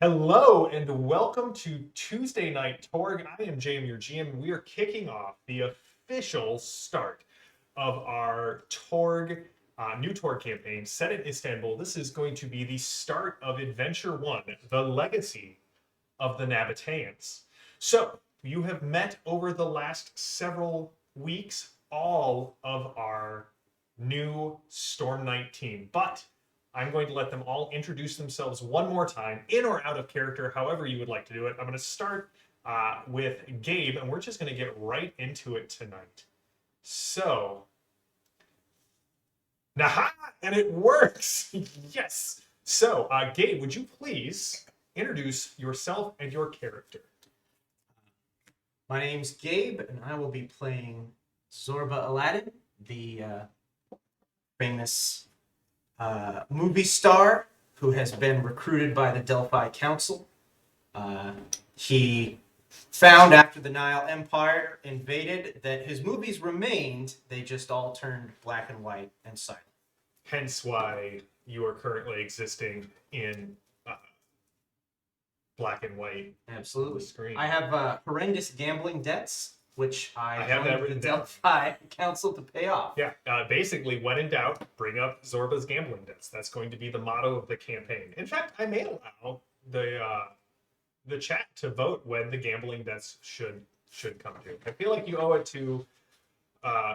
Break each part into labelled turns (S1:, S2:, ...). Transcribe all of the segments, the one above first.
S1: Hello and welcome to Tuesday Night Torg. I am JM, your GM, and we are kicking off the official start of our new Torg campaign set in Istanbul. This is going to be the start of Adventure 1, The Legacy of the Nabateans. So, you have met over the last several weeks all of our new Storm Knight team, but I'm going to let them all introduce themselves one more time, in or out of character, however you would like to do it. I'm going to start with Gabe, and we're just going to get right into it tonight. So, naha, and it works! Yes! So, Gabe, would you please introduce yourself and your character?
S2: My name's Gabe, and I will be playing Zorba Aladdin, the famous movie star who has been recruited by the Delphi Council. He found after the Nile Empire invaded that his movies remained, they just all turned black and white and silent.
S1: Hence why you are currently existing in black and white.
S2: Absolutely.
S1: Screen.
S2: I have horrendous gambling debts, which I
S1: have that
S2: joined the
S1: written down.
S2: Delphi Council to pay off.
S1: Yeah, basically, when in doubt, bring up Zorba's gambling debts. That's going to be the motto of the campaign. In fact, I may allow the chat to vote when the gambling debts should come due. I feel like you owe it to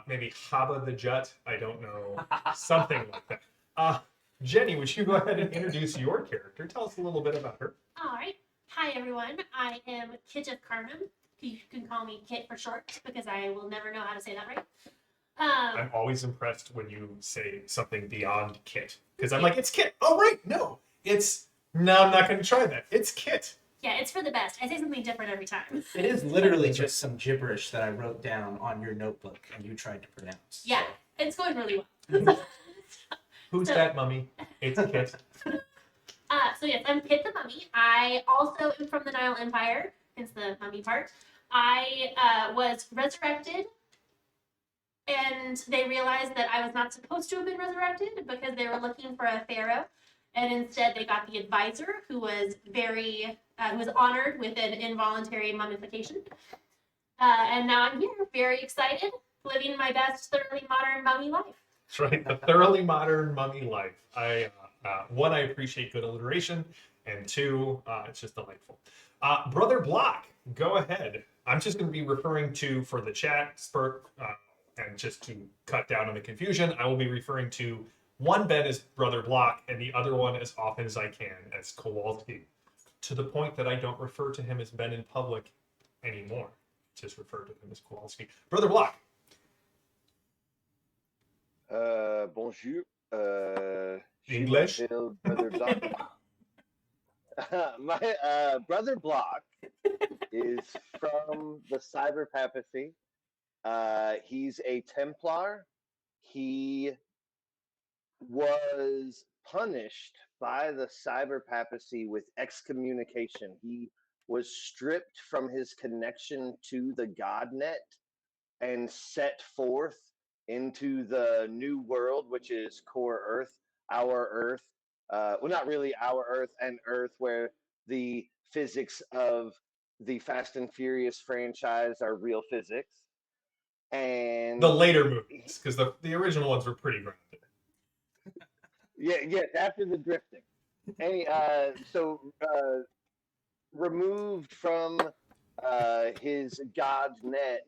S1: maybe Haba the Jut. I don't know, something like that. Jenny, would you go ahead and introduce your character? Tell us a little bit about her.
S3: All right. Hi, everyone. I am Kit of Carmen. You can call me Kit for short because I will never know how to say that right.
S1: I'm always impressed when you say something beyond Kit. Because I'm like, it's Kit. Oh, right. No, I'm not going to try that. It's Kit.
S3: Yeah, it's for the best. I say something different every time.
S2: It is literally just some gibberish that I wrote down on your notebook and you tried to pronounce.
S3: Yeah, it's going really well.
S1: Who's that mummy? It's Kit.
S3: So yes, I'm Kit the Mummy. I also am from the Nile Empire, hence the mummy part. I was resurrected, and they realized that I was not supposed to have been resurrected because they were looking for a pharaoh, and instead they got the advisor, who was honored with an involuntary mummification. And now I'm here, very excited, living my best thoroughly modern mummy life.
S1: That's right, the thoroughly modern mummy life. One, I appreciate good alliteration, and two, it's just delightful. Brother Block, go ahead. I'm just going to be referring to, for the chat, and just to cut down on the confusion, I will be referring to one Ben as Brother Block, and the other one as often as I can as Kowalski, to the point that I don't refer to him as Ben in public anymore. Just refer to him as Kowalski. Brother Block.
S4: Bonjour.
S1: English?
S4: Brother Block. My Brother Block is from the Cyber Papacy. He's a Templar. He was punished by the Cyber Papacy with excommunication. He was stripped from his connection to the Godnet and set forth into the new world, which is Core Earth, our Earth. Well, not really our Earth, and Earth where the physics of the Fast and Furious franchise are real physics. And
S1: The later movies, because the original ones were pretty grounded.
S4: Yes, after the drifting. So removed from his God's net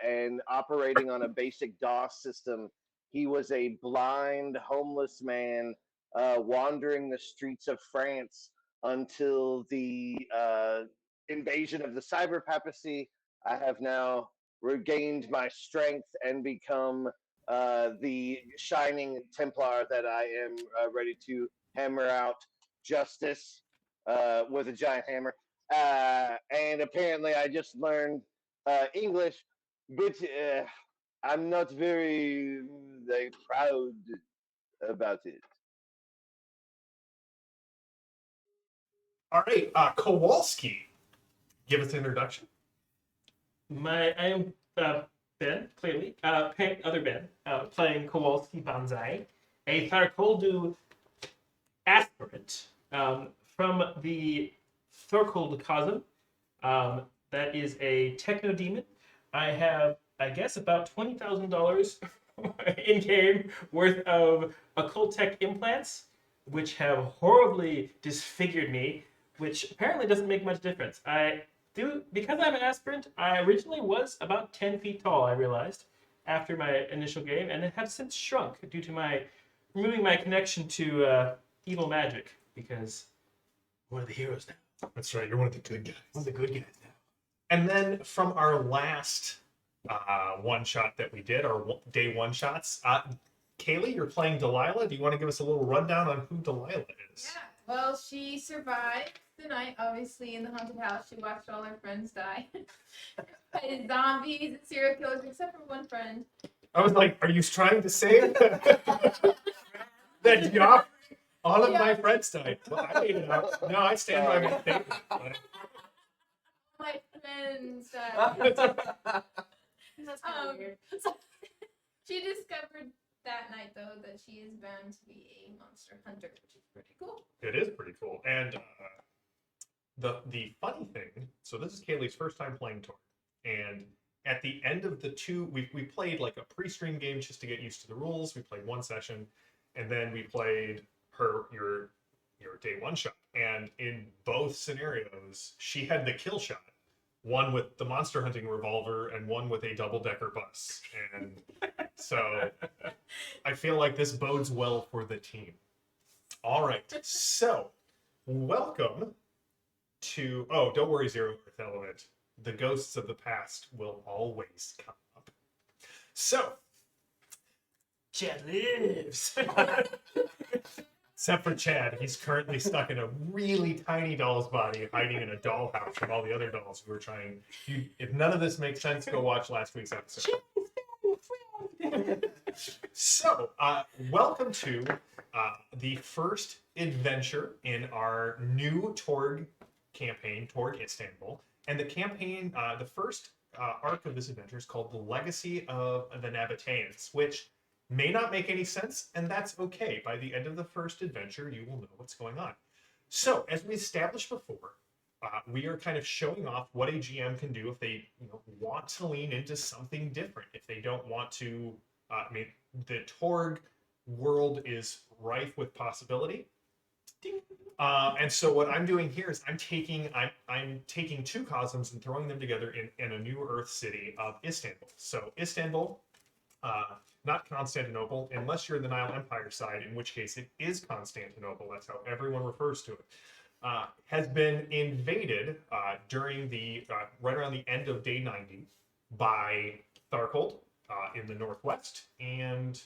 S4: and operating on a basic DOS system, he was a blind, homeless man wandering the streets of France until the invasion of the Cyber Papacy. I have now regained my strength and become the shining Templar that I am, ready to hammer out justice with a giant hammer. And apparently I just learned English, but I'm not very proud about it.
S1: All right, Kowalski, give us an introduction.
S5: I am Ben, clearly, other Ben, playing Kowalski Banzai, a Tharkoldu aspirant from the Thorkel Cosm. That is a techno demon. I have, I guess, about $20,000 in game worth of occult tech implants, which have horribly disfigured me, which apparently doesn't make much difference. Because I'm an aspirant, I originally was about 10 feet tall, I realized, after my initial game, and have since shrunk due to my removing my connection to evil magic, because I'm one of the heroes now.
S1: That's right. You're one of the good guys.
S5: One of the good guys now.
S1: And then from our last one shot that we did, our day one shots, Kaylee, you're playing Delilah. Do you want to give us a little rundown on who Delilah is?
S6: Yeah, well, she survived the night, obviously, in the haunted house. She watched all her friends die. Fighted zombies and serial killers, except for one friend.
S1: I was like, are you trying to say that Joff, all of my friends died? Well, I made it out. No, I stand by my statement.
S6: My friends died.
S3: That's kind of weird.
S6: She discovered that night, though, that she is bound to be a monster hunter, which is pretty cool.
S1: It is pretty cool. And the funny thing, so this is Kaylee's first time playing Torg. And at the end of the two, we played like a pre-stream game just to get used to the rules. We played one session, and then we played your day one shot. And in both scenarios, she had the kill shot. One with the monster hunting revolver and one with a double-decker bus. And so I feel like this bodes well for the team. All right, so welcome to, don't worry, Zero Earth Element. The ghosts of the past will always come up. So,
S5: Chad lives.
S1: except for Chad, he's currently stuck in a really tiny doll's body, hiding in a dollhouse from all the other dolls who are trying. If none of this makes sense, go watch last week's episode. So, welcome to the first adventure in our new Torg campaign, Torg Istanbul. And the campaign, the first arc of this adventure is called The Legacy of the Nabateans, which may not make any sense, and that's okay. By the end of the first adventure, you will know what's going on. So, as we established before, we are kind of showing off what a GM can do if they want to lean into something different. If they don't want to, the Torg world is rife with possibility. And so what I'm doing here is I'm taking two cosms and throwing them together in a new Earth city of Istanbul. So Istanbul, not Constantinople, unless you're the Nile Empire side, in which case it is Constantinople. That's how everyone refers to it. Has been invaded during the right around the end of day 90 by Tharkold in the northwest and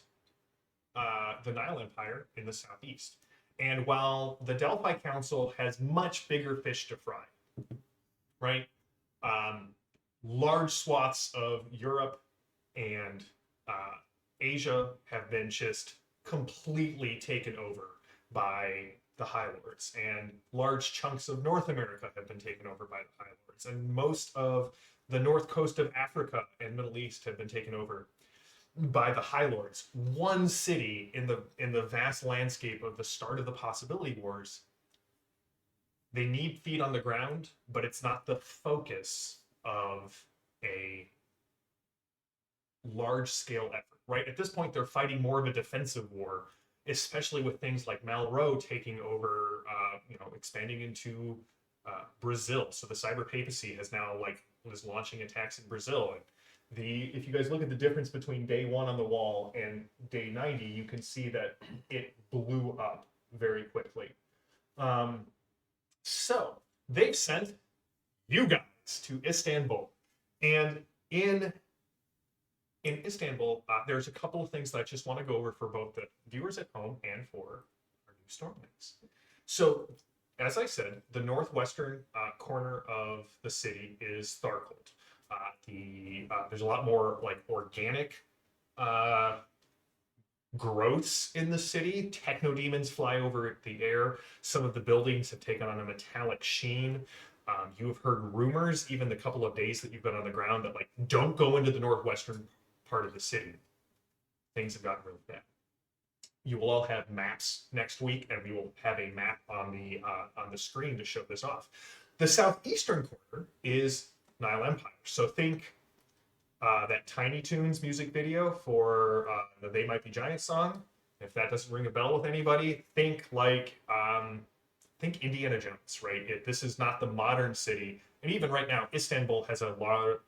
S1: the Nile Empire in the southeast. And while the Delphi Council has much bigger fish to fry, right? Large swaths of Europe and Asia have been just completely taken over by the High Lords, and large chunks of North America have been taken over by the High Lords, and most of the north coast of Africa and Middle East have been taken over by the High Lords. One city in the vast landscape of the start of the Possibility Wars. They need feet on the ground, but it's not the focus of a large-scale effort, right? At this point, they're fighting more of a defensive war, especially with things like Malraux taking over, expanding into Brazil. So the cyber papacy has now was launching attacks in Brazil. And if you guys look at the difference between day one on the wall and day 90, you can see that it blew up very quickly. So they've sent you guys to Istanbul, and in Istanbul, there's a couple of things that I just want to go over for both the viewers at home and for our new Stormwings. So, as I said, the northwestern corner of the city is Tharkold. There's a lot more organic growths in the city. Techno demons fly over the air. Some of the buildings have taken on a metallic sheen. You have heard rumors, even the couple of days that you've been on the ground, that don't go into the northwestern part of the city. Things have gotten really bad. you will all have maps next week, and we will have a map on the screen to show this off. The southeastern corner is Nile Empire. So think that Tiny Toons music video for the They Might Be Giants song. If that doesn't ring a bell with anybody, think think Indiana Jones, right? This is not the modern city, and even right now, Istanbul has a lot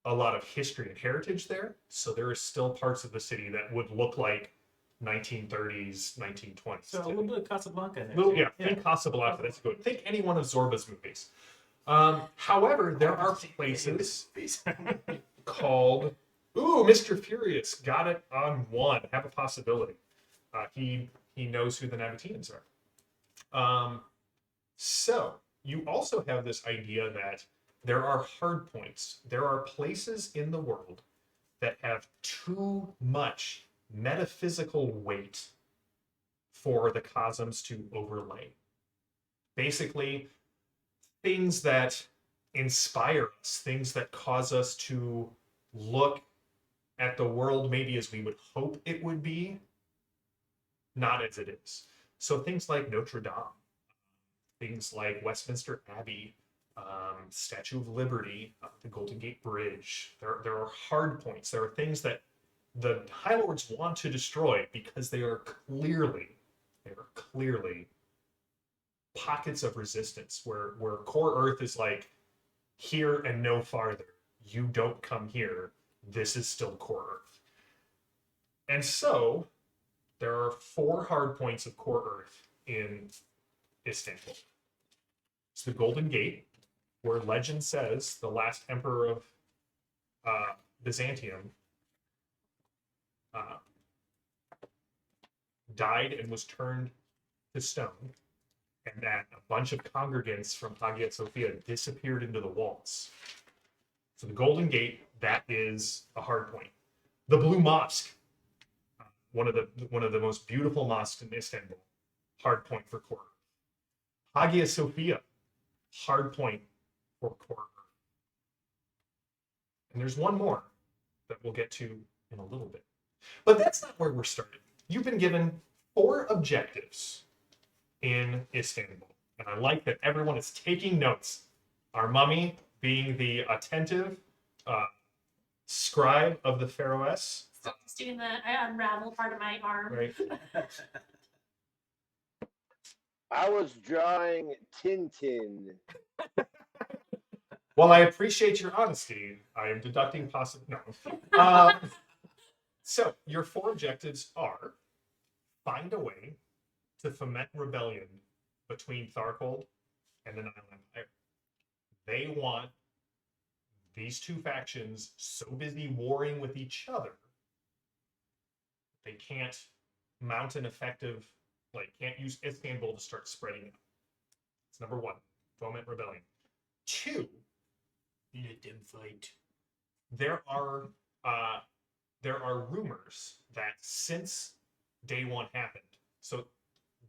S1: of history and heritage there. So there are still parts of the city that would look like 1930s, 1920s.
S5: So a little bit of Casablanca in there.
S1: Little,
S5: too.
S1: yeah, think Casablanca. That's good. Think any one of Zorba's movies. However, there are places called. Ooh, Mr. Furious got it on one. Have a possibility. He knows who the Nabateans are. So you also have this idea that there are hard points. There are places in the world that have too much metaphysical weight for the cosmos to overlay. Basically, things that inspire us, things that cause us to look at the world maybe as we would hope it would be, not as it is. So things like Notre Dame, things like Westminster Abbey, Statue of Liberty, the Golden Gate Bridge. There are hard points. There are things that the High Lords want to destroy because they are clearly pockets of resistance where Core Earth is like here and no farther. You don't come here. This is still Core Earth. And so there are 4 hard points of Core Earth in Istanbul. It's the Golden Gate, where legend says the last emperor of Byzantium died and was turned to stone, and that a bunch of congregants from Hagia Sophia disappeared into the walls. So the Golden Gate, that is a hard point. The Blue Mosque, one of the most beautiful mosques in Istanbul, hard point for Core. Hagia Sophia, hard point for Core. And there's one more that we'll get to in a little bit. But that's not where we're starting. You've been given 4 objectives in Istanbul. And I like that everyone is taking notes. Our mummy being the attentive scribe of the Pharaohess.
S3: So he's doing the I unravel part of my arm.
S1: Right.
S4: I was drawing Tintin.
S1: While I appreciate your honesty, I am deducting no. So your 4 objectives are: find a way to foment rebellion between Tharkold and the Nile Empire. They want these 2 factions so busy warring with each other, they can't mount an effective, can't use Istanbul to start spreading out. It's number 1, foment rebellion. 2,
S2: let them fight.
S1: There are rumors that since day 1 happened, so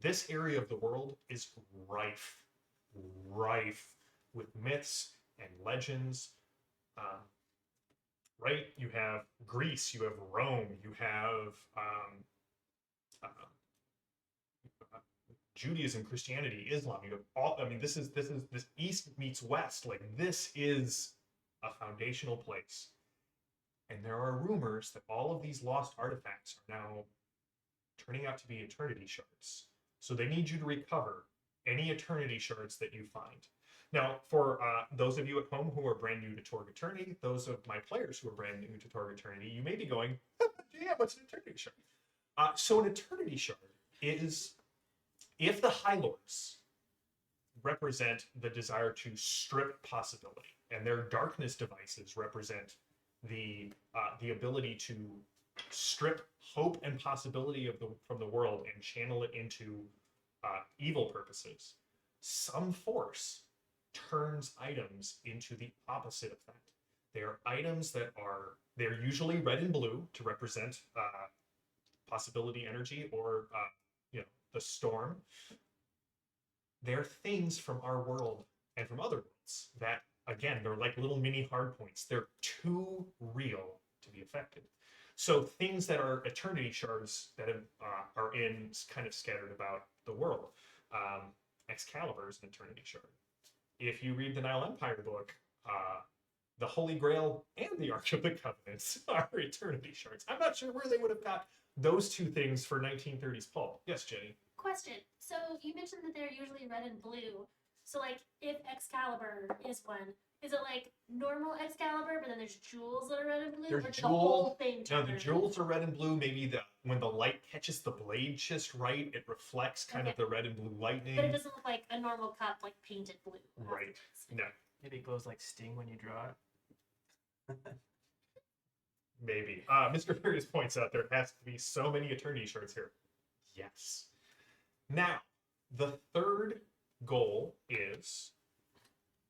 S1: this area of the world is rife with myths and legends. Right? You have Greece, you have Rome, you have Judaism, Christianity, Islam. You have all. I mean, this East meets West. Like, this is a foundational place. And there are rumors that all of these lost artifacts are now turning out to be eternity shards. So they need you to recover any eternity shards that you find. Now, for those of you at home who are brand new to Torg Eternity, those of my players who are brand new to Torg Eternity, you may be going, yeah, what's an eternity shard? So an eternity shard is, if the High Lords represent the desire to strip possibility, and their darkness devices represent the ability to strip hope and possibility from the world and channel it into evil purposes, some force turns items into the opposite of that. They are items they're usually red and blue to represent possibility energy or the storm. They're things from our world and from other worlds that, again, they're like little mini hard points. They're too real to be affected. So things that are eternity shards that are in kind of scattered about the world. Excalibur is an eternity shard. If you read the Nile Empire book, the Holy Grail and the Ark of the Covenants are eternity shards. I'm not sure where they would have got those two things for 1930s pulp. Yes, Jenny.
S3: Question. So you mentioned that they're usually red and blue. So like if Excalibur is one, is it like normal Excalibur, but then there's jewels that are red and blue?
S1: There's
S3: or did the
S1: jewels.
S3: whole thing
S1: No,
S3: turn
S1: the
S3: red and
S1: jewels are red and blue. Maybe when the light catches the blade just right, it reflects kind of
S3: Okay.
S1: the red and blue lightning.
S3: blue? But it doesn't look like a normal cup, like painted blue.
S1: Right. No,
S5: Maybe it glows like Sting when you draw it.
S1: maybe. Mr. Furious points out there has to be so many eternity shards here. Yes. Now, the third goal is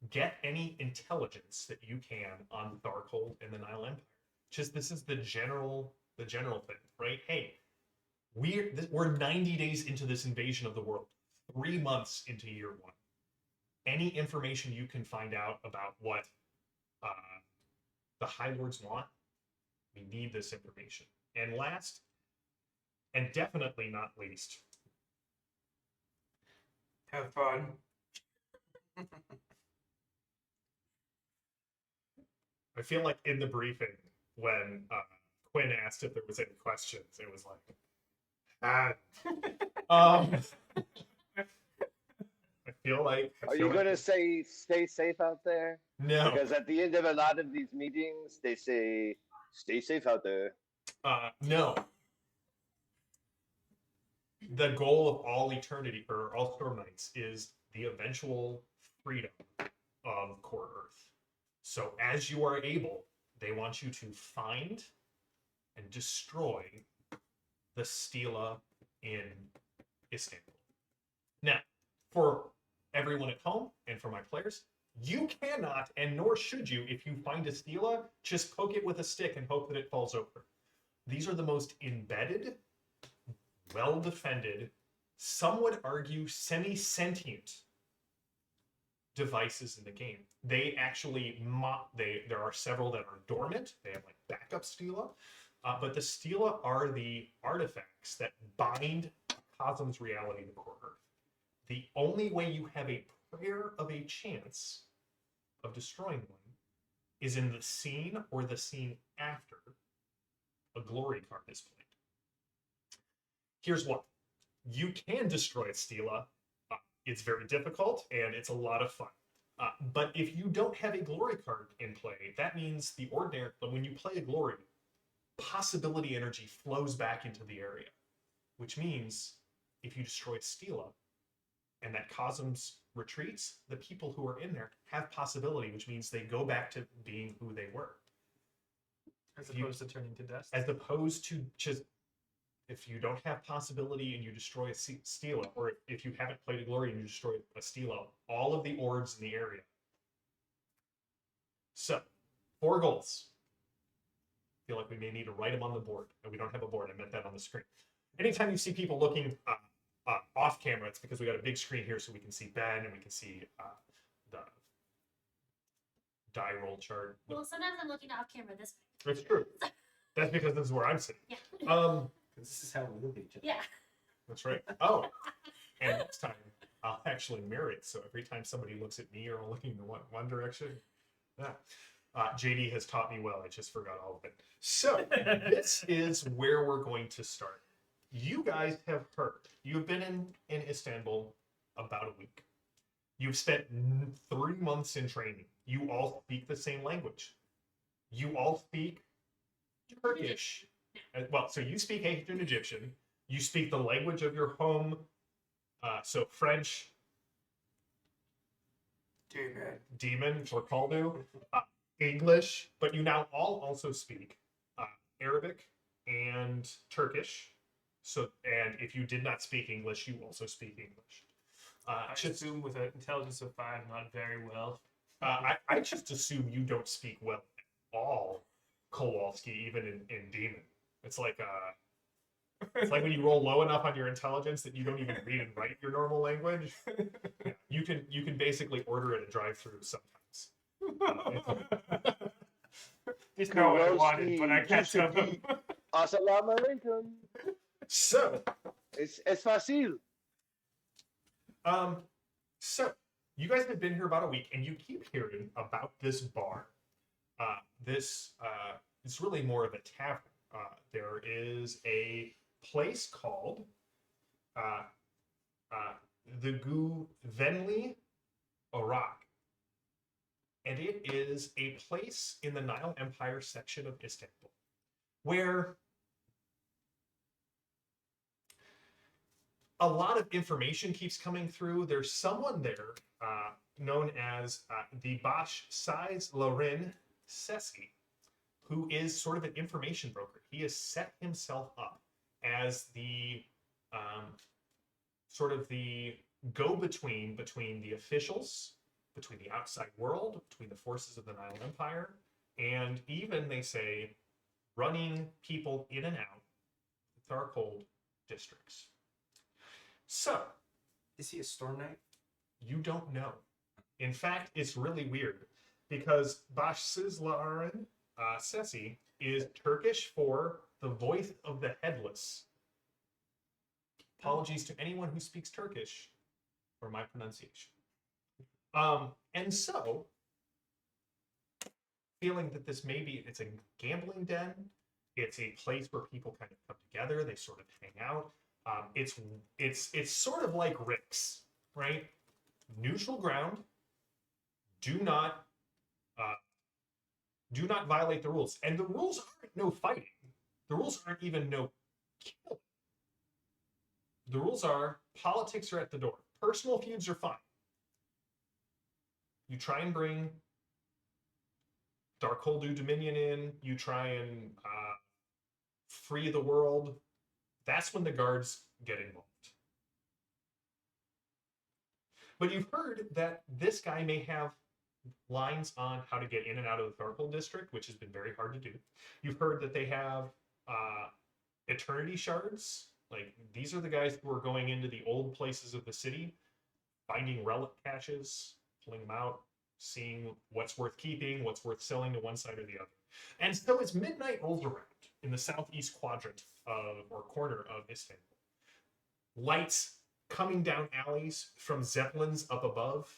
S1: get any intelligence that you can on Darkhold and the Nile Empire. Just this is the general thing, right? Hey, we're 90 days into this invasion of the world, 3 months into year one. Any information you can find out about what the High Lords want, we need this information. And last, and definitely not least,
S5: Have fun.
S1: I feel like in the briefing when Quinn asked if there was any questions, it was like, I feel like.
S4: Are you going to say stay safe out there?
S1: No.
S4: Because at the end of a lot of these meetings, they say stay safe out there.
S1: No. The goal of all eternity, or all Storm Knights, is the eventual freedom of Core Earth. So as you are able, they want you to find and destroy the Stela in Istanbul. Now, for everyone at home and for my players, you cannot, and nor should you, if you find a Stela, just poke it with a stick and hope that it falls over. These are the most embedded, well-defended, some would argue semi-sentient devices in the game. They actually, there are several that are dormant. They have like backup Stela, but the Stela are the artifacts that bind Cosm's reality to Core Earth. The only way you have a prayer of a chance of destroying one is in the scene or the scene after a glory card is played. Here's what. You can destroy a Stela. It's very difficult, and it's a lot of fun. But if you don't have a glory card in play, that means the ordinary, when you play a glory, possibility energy flows back into the area, which means if you destroy Stela and that Cosmos retreats, the people who are in there have possibility, which means they go back to being who they were.
S5: As opposed to turning to dust.
S1: As opposed to just, if you don't have possibility and you destroy a Stela, or if you haven't played a glory and you destroy a Stela, all of the ords in the area. So, 4 goals. I feel like we may need to write them on the board, and we don't have a board. I meant that on the screen. Anytime you see people looking off camera, it's because we got a big screen here, so we can see Ben and we can see the die roll chart.
S3: Well, sometimes I'm looking off camera this way.
S1: It's true. That's because this is where I'm sitting.
S3: Yeah.
S2: This is how we look at each other.
S3: Yeah.
S1: That's right. Oh, and next time I'll actually mirror it. So every time somebody looks at me or looking in one direction, yeah. JD has taught me well. I just forgot all of it. So this is where we're going to start. You guys have heard. You've been in Istanbul about a week. You've spent 3 months in training. You all speak the same language. You all speak Turkish. Well, so you speak ancient Egyptian. You speak the language of your home. So French, Demon or Kaldu, English, but you now all also speak Arabic and Turkish. So, and if you did not speak English, you also speak English.
S5: I assume with an intelligence of 5, not very well.
S1: I just assume you don't speak well at all, Kowalski, even in Demon. It's like when you roll low enough on your intelligence that you don't even read and write your normal language. Yeah, you can basically order at a drive-through sometimes.
S5: It's not what I wanted, but I catch up.
S4: Assalamu alaikum.
S1: So,
S4: Es fácil.
S1: um, so you guys have been here about a week, and you keep hearing about this bar. It's really more of a tavern. There is a place called uh, the Guvenli Orak, and it is a place in the Nile Empire section of Istanbul where a lot of information keeps coming through. There's someone there known as the Bash Size Lorin Sesi, who is sort of an information broker. He has set himself up as the sort of the go-between between the officials, between the outside world, between the forces of the Nile Empire, and even, they say, running people in and out the Tharkold districts. So,
S2: Is he a storm knight?
S1: you don't know. In fact, it's really weird because Başsızların Sesi is Turkish for the voice of the headless. Apologies to anyone who speaks Turkish for my pronunciation. And so, feeling that this maybe it's a gambling den, it's a place where people kind of come together, they sort of hang out. It's sort of like Rick's, right? Neutral ground. Do not violate the rules, and the rules aren't no fighting. The rules aren't even no killing. The rules are politics are at the door. Personal feuds are fine. You try and bring Darkholdu Dominion in. You try and free the world. That's when the guards get involved. But you've heard that this guy may have lines on how to get in and out of the Tharkhold district, which has been very hard to do. You've heard that they have eternity shards. Like, these are the guys who are going into the old places of the city, finding relic caches, pulling them out, seeing what's worth keeping, what's worth selling to one side or the other. And so as midnight rolls around in the southeast quadrant or corner of Istanbul, lights coming down alleys from zeppelins up above.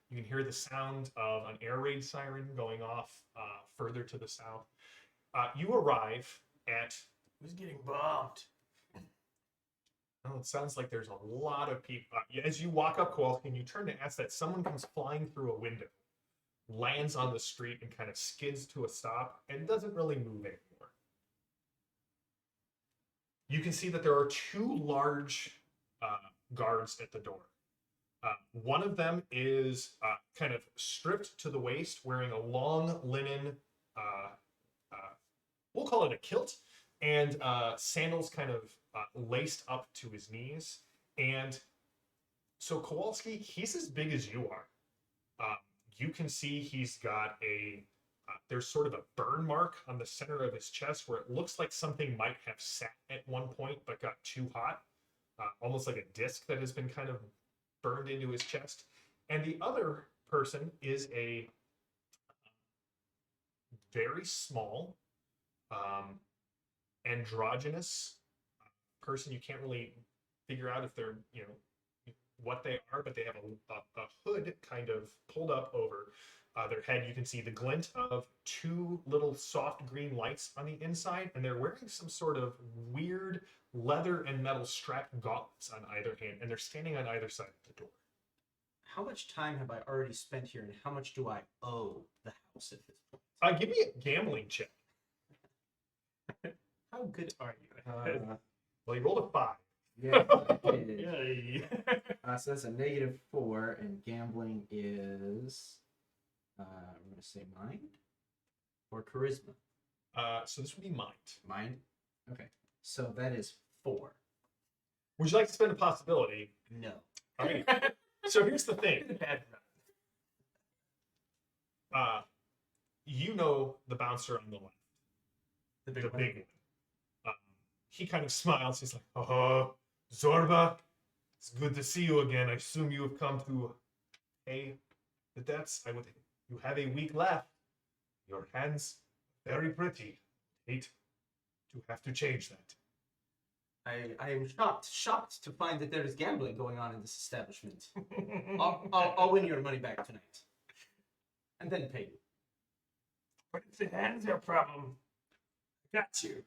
S1: You can hear the sound of an air raid siren going off further to the south. You arrive at...
S2: Who's getting bombed?
S1: Oh, it sounds like there's a lot of people. As you walk up, Kowalski, and you turn to ask that, someone comes flying through a window, lands on the street, and kind of skids to a stop, and doesn't really move anymore. You can see that there are two large guards at the door. One of them is kind of stripped to the waist, wearing a long linen, we'll call it a kilt, and sandals kind of laced up to his knees. And so Kowalski, he's as big as you are. You can see he's got there's sort of a burn mark on the center of his chest where it looks like something might have sat at one point but got too hot. Almost like a disc that has been kind of burned into his chest. And the other person is a very small, androgynous person. You can't really figure out if they're, what they are, but they have a hood kind of pulled up over their head. You can see the glint of two little soft green lights on the inside, and they're wearing some sort of weird leather and metal strapped gauntlets on either hand, and they're standing on either side of the door.
S2: How much time have I already spent here, and how much do I owe the house at this point?
S1: Give me a gambling check.
S2: How good are you?
S1: Well, you rolled a 5.
S7: Yeah, I did.
S1: Yay.
S7: So that's a -4, and gambling is, I'm going to say mind or charisma.
S1: So this would be mind.
S7: Mind? Okay. So that is 4.
S1: Would you like to spend a possibility?
S2: No.
S1: All right. So here's the thing. You know the bouncer on the left,
S2: The
S1: the
S2: big one.
S1: big one. He kind of smiles. He's like, "Oh, Zorba, it's good to see you again. I assume you have come to pay the debts. You have a week left. Your hands very pretty. Hate to have to change that.
S2: I am shocked to find that there is gambling going on in this establishment. I'll win your money back tonight, and then pay you.
S5: But if the hands are a problem, I got you.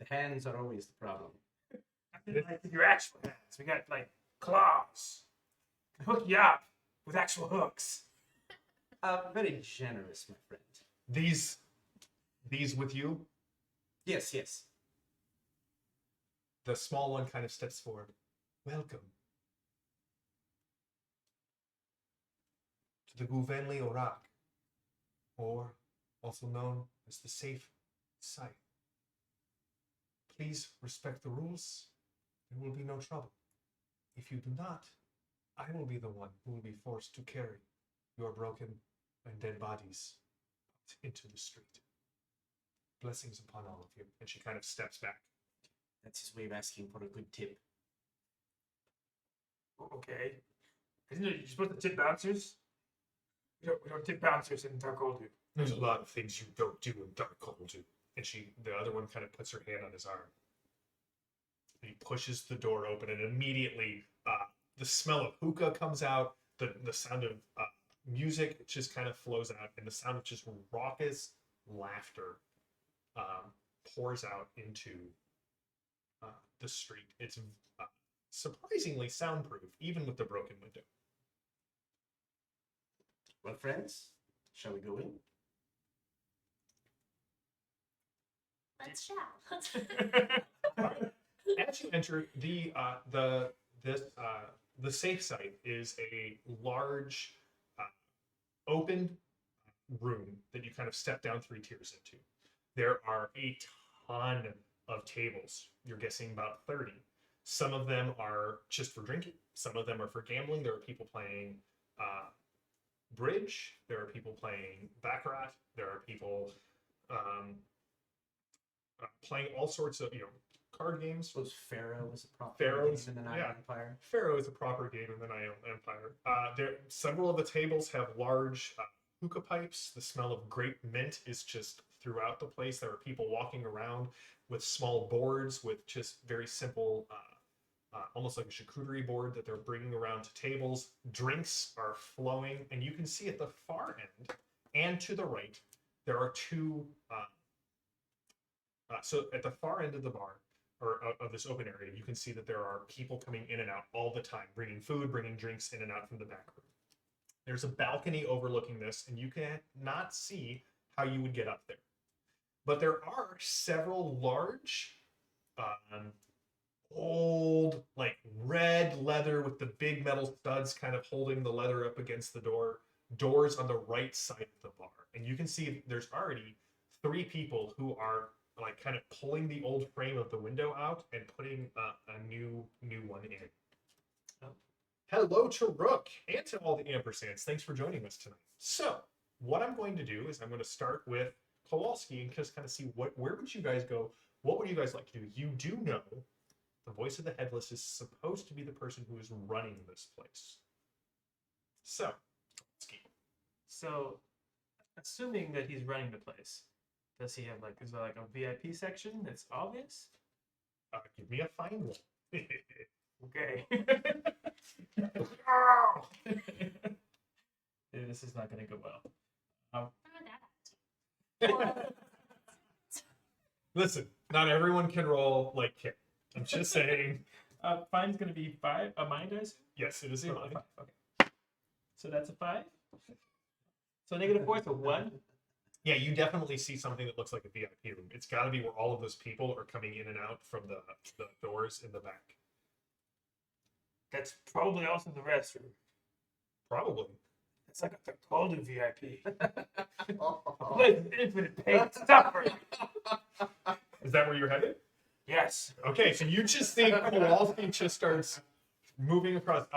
S2: The hands are always the problem.
S5: I feel like with your actual hands, we got like claws. Hook you up with actual hooks.
S2: Very generous, my friend.
S1: These with you?
S2: Yes, yes.
S1: The small one kind of steps forward. Welcome to the Guvenli Orak, or also known as the Safe Site. Please respect the rules. There will be no trouble. If you do not, I will be the one who will be forced to carry your broken and dead bodies out into the street. Blessings upon all of you. And she kind of steps back.
S2: That's his way of asking for a good tip.
S5: Okay. Isn't it you're supposed to tip bouncers? We don't tip bouncers in Darkoldu.
S1: There's a lot of things you don't do in Darkoldu. And the other one kind of puts her hand on his arm. And he pushes the door open, and immediately the smell of hookah comes out. The sound of music just kind of flows out, and the sound of just raucous laughter pours out into the street. It's surprisingly soundproof, even with the broken window.
S2: Well, friends, shall we go in?
S3: Let's shout.
S1: As you enter, the safe site is a large open room that you kind of step down 3 tiers into. There are a ton of tables. You're guessing about 30. Some of them are just for drinking. Some of them are for gambling. There are people playing bridge. There are people playing baccarat. There are people playing all sorts of card games.
S2: Suppose Pharaoh was a proper
S1: Pharaoh's,
S2: name in the Nile
S1: yeah.
S2: Empire.
S1: Pharaoh is a proper game in the Nile Empire. Several of the tables have large hookah pipes. The smell of grape mint is just throughout the place. There are people walking around with small boards with just very simple, almost like a charcuterie board that they're bringing around to tables. Drinks are flowing, and you can see at the far end and to the right, there are 2. So at the far end of the bar, or of this open area, you can see that there are people coming in and out all the time, bringing food, bringing drinks in and out from the back room. There's a balcony overlooking this, and you can not see how you would get up there. But there are several large, old, like red leather with the big metal studs kind of holding the leather up against the doors on the right side of the bar. And you can see there's already 3 people who are like kind of pulling the old frame of the window out and putting a new one in. Oh. Hello to Rook and to all the ampersands. Thanks for joining us tonight. So what I'm going to do is I'm going to start with Kowalski and just kind of see where would you guys go? What would you guys like to do? You do know the voice of the headless is supposed to be the person who is running this place. So, Kowalski.
S5: So, assuming that he's running the place, does he have is there like a VIP section that's obvious?
S1: Give me a fine one.
S5: Okay. Yeah, this is not going to go well.
S1: Listen, not everyone can roll like Kim. I'm just saying.
S5: Fine's going to be 5. A mind, I assume?
S1: Yes, it is a mind.
S5: 5. Okay. So that's a 5. So -4 is a 1.
S1: Yeah, you definitely see something that looks like a VIP room. It's got to be where all of those people are coming in and out from the doors in the back.
S5: That's probably also the restroom.
S1: Probably.
S5: It's like a golden VIP. With infinite pain suffering.
S1: Is that where you're headed?
S5: Yes.
S1: Okay, so you just think Kowalski just starts moving across.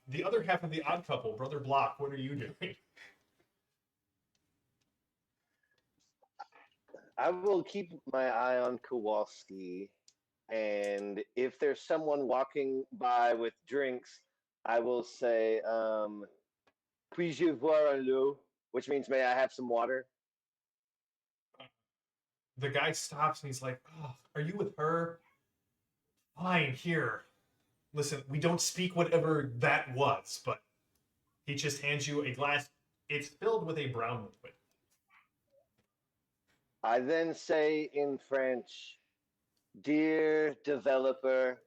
S1: The other half of the odd couple, Brother Block, what are you doing?
S4: I will keep my eye on Kowalski, and if there's someone walking by with drinks, I will say, puis-je voir un l'eau, which means may I have some water?
S1: the guy stops and he's like, "Oh, are you with her? Fine, here. Listen, we don't speak whatever that was, but he just hands you a glass. It's filled with a brown liquid.
S4: I then say in French, "Dear developer,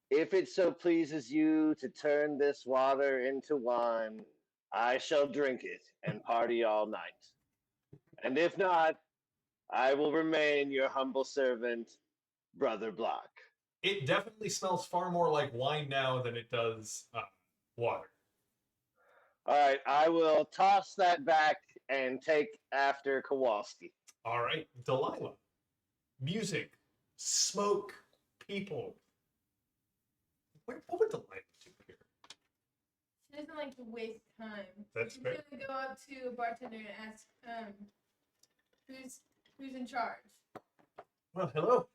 S4: if it so pleases you to turn this water into wine, I shall drink it and party all night. And if not, I will remain your humble servant, Brother Block."
S1: It definitely smells far more like wine now than it does water.
S4: All right, I will toss that back and take after Kowalski.
S1: All right, Delilah. Music, smoke, people. What would Delilah do here?
S6: She doesn't like to waste time.
S1: That's
S6: She's
S1: fair.
S6: gonna go up to a bartender and ask, who's in charge?
S1: Well, hello.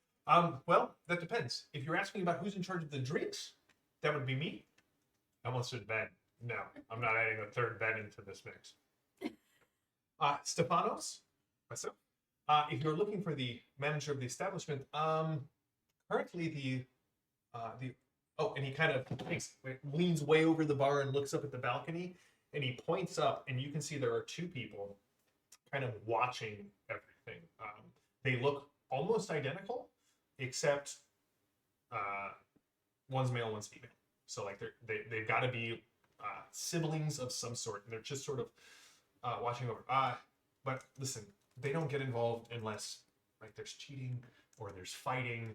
S1: Well, that depends. If you're asking about who's in charge of the drinks, that would be me. I almost said Ben. No, I'm not adding a third Ben into this mix. Stefanos, myself. If you're looking for the manager of the establishment, currently and he kind of leans way over the bar and looks up at the balcony, and he points up, and you can see there are two people kind of watching everything. They look almost identical, except one's male, one's female. So like they've got to be siblings of some sort, and they're just sort of watching over. But listen, they don't get involved unless like there's cheating or there's fighting,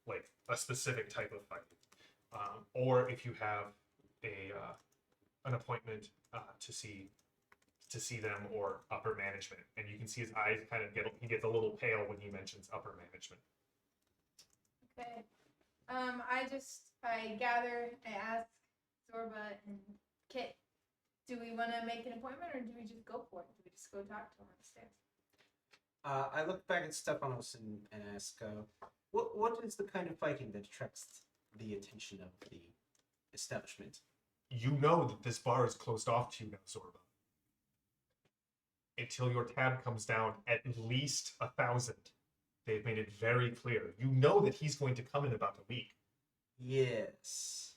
S1: like a specific type of fighting, or if you have an appointment to see them or upper management, and you can see his eyes kind of he gets a little pale when he mentions upper management.
S6: Okay. I gather, I ask Zorba and Kit, do we want to make an appointment or do we just go for it? Do we just go talk to him on the stairs?
S2: I look back at Stefanos and ask, what is the kind of fighting that attracts the attention of the establishment?
S1: You know that this bar is closed off to you now, Zorba. Until your tab comes down at least 1,000. They've made it very clear. You know that he's going to come in about a week.
S2: Yes.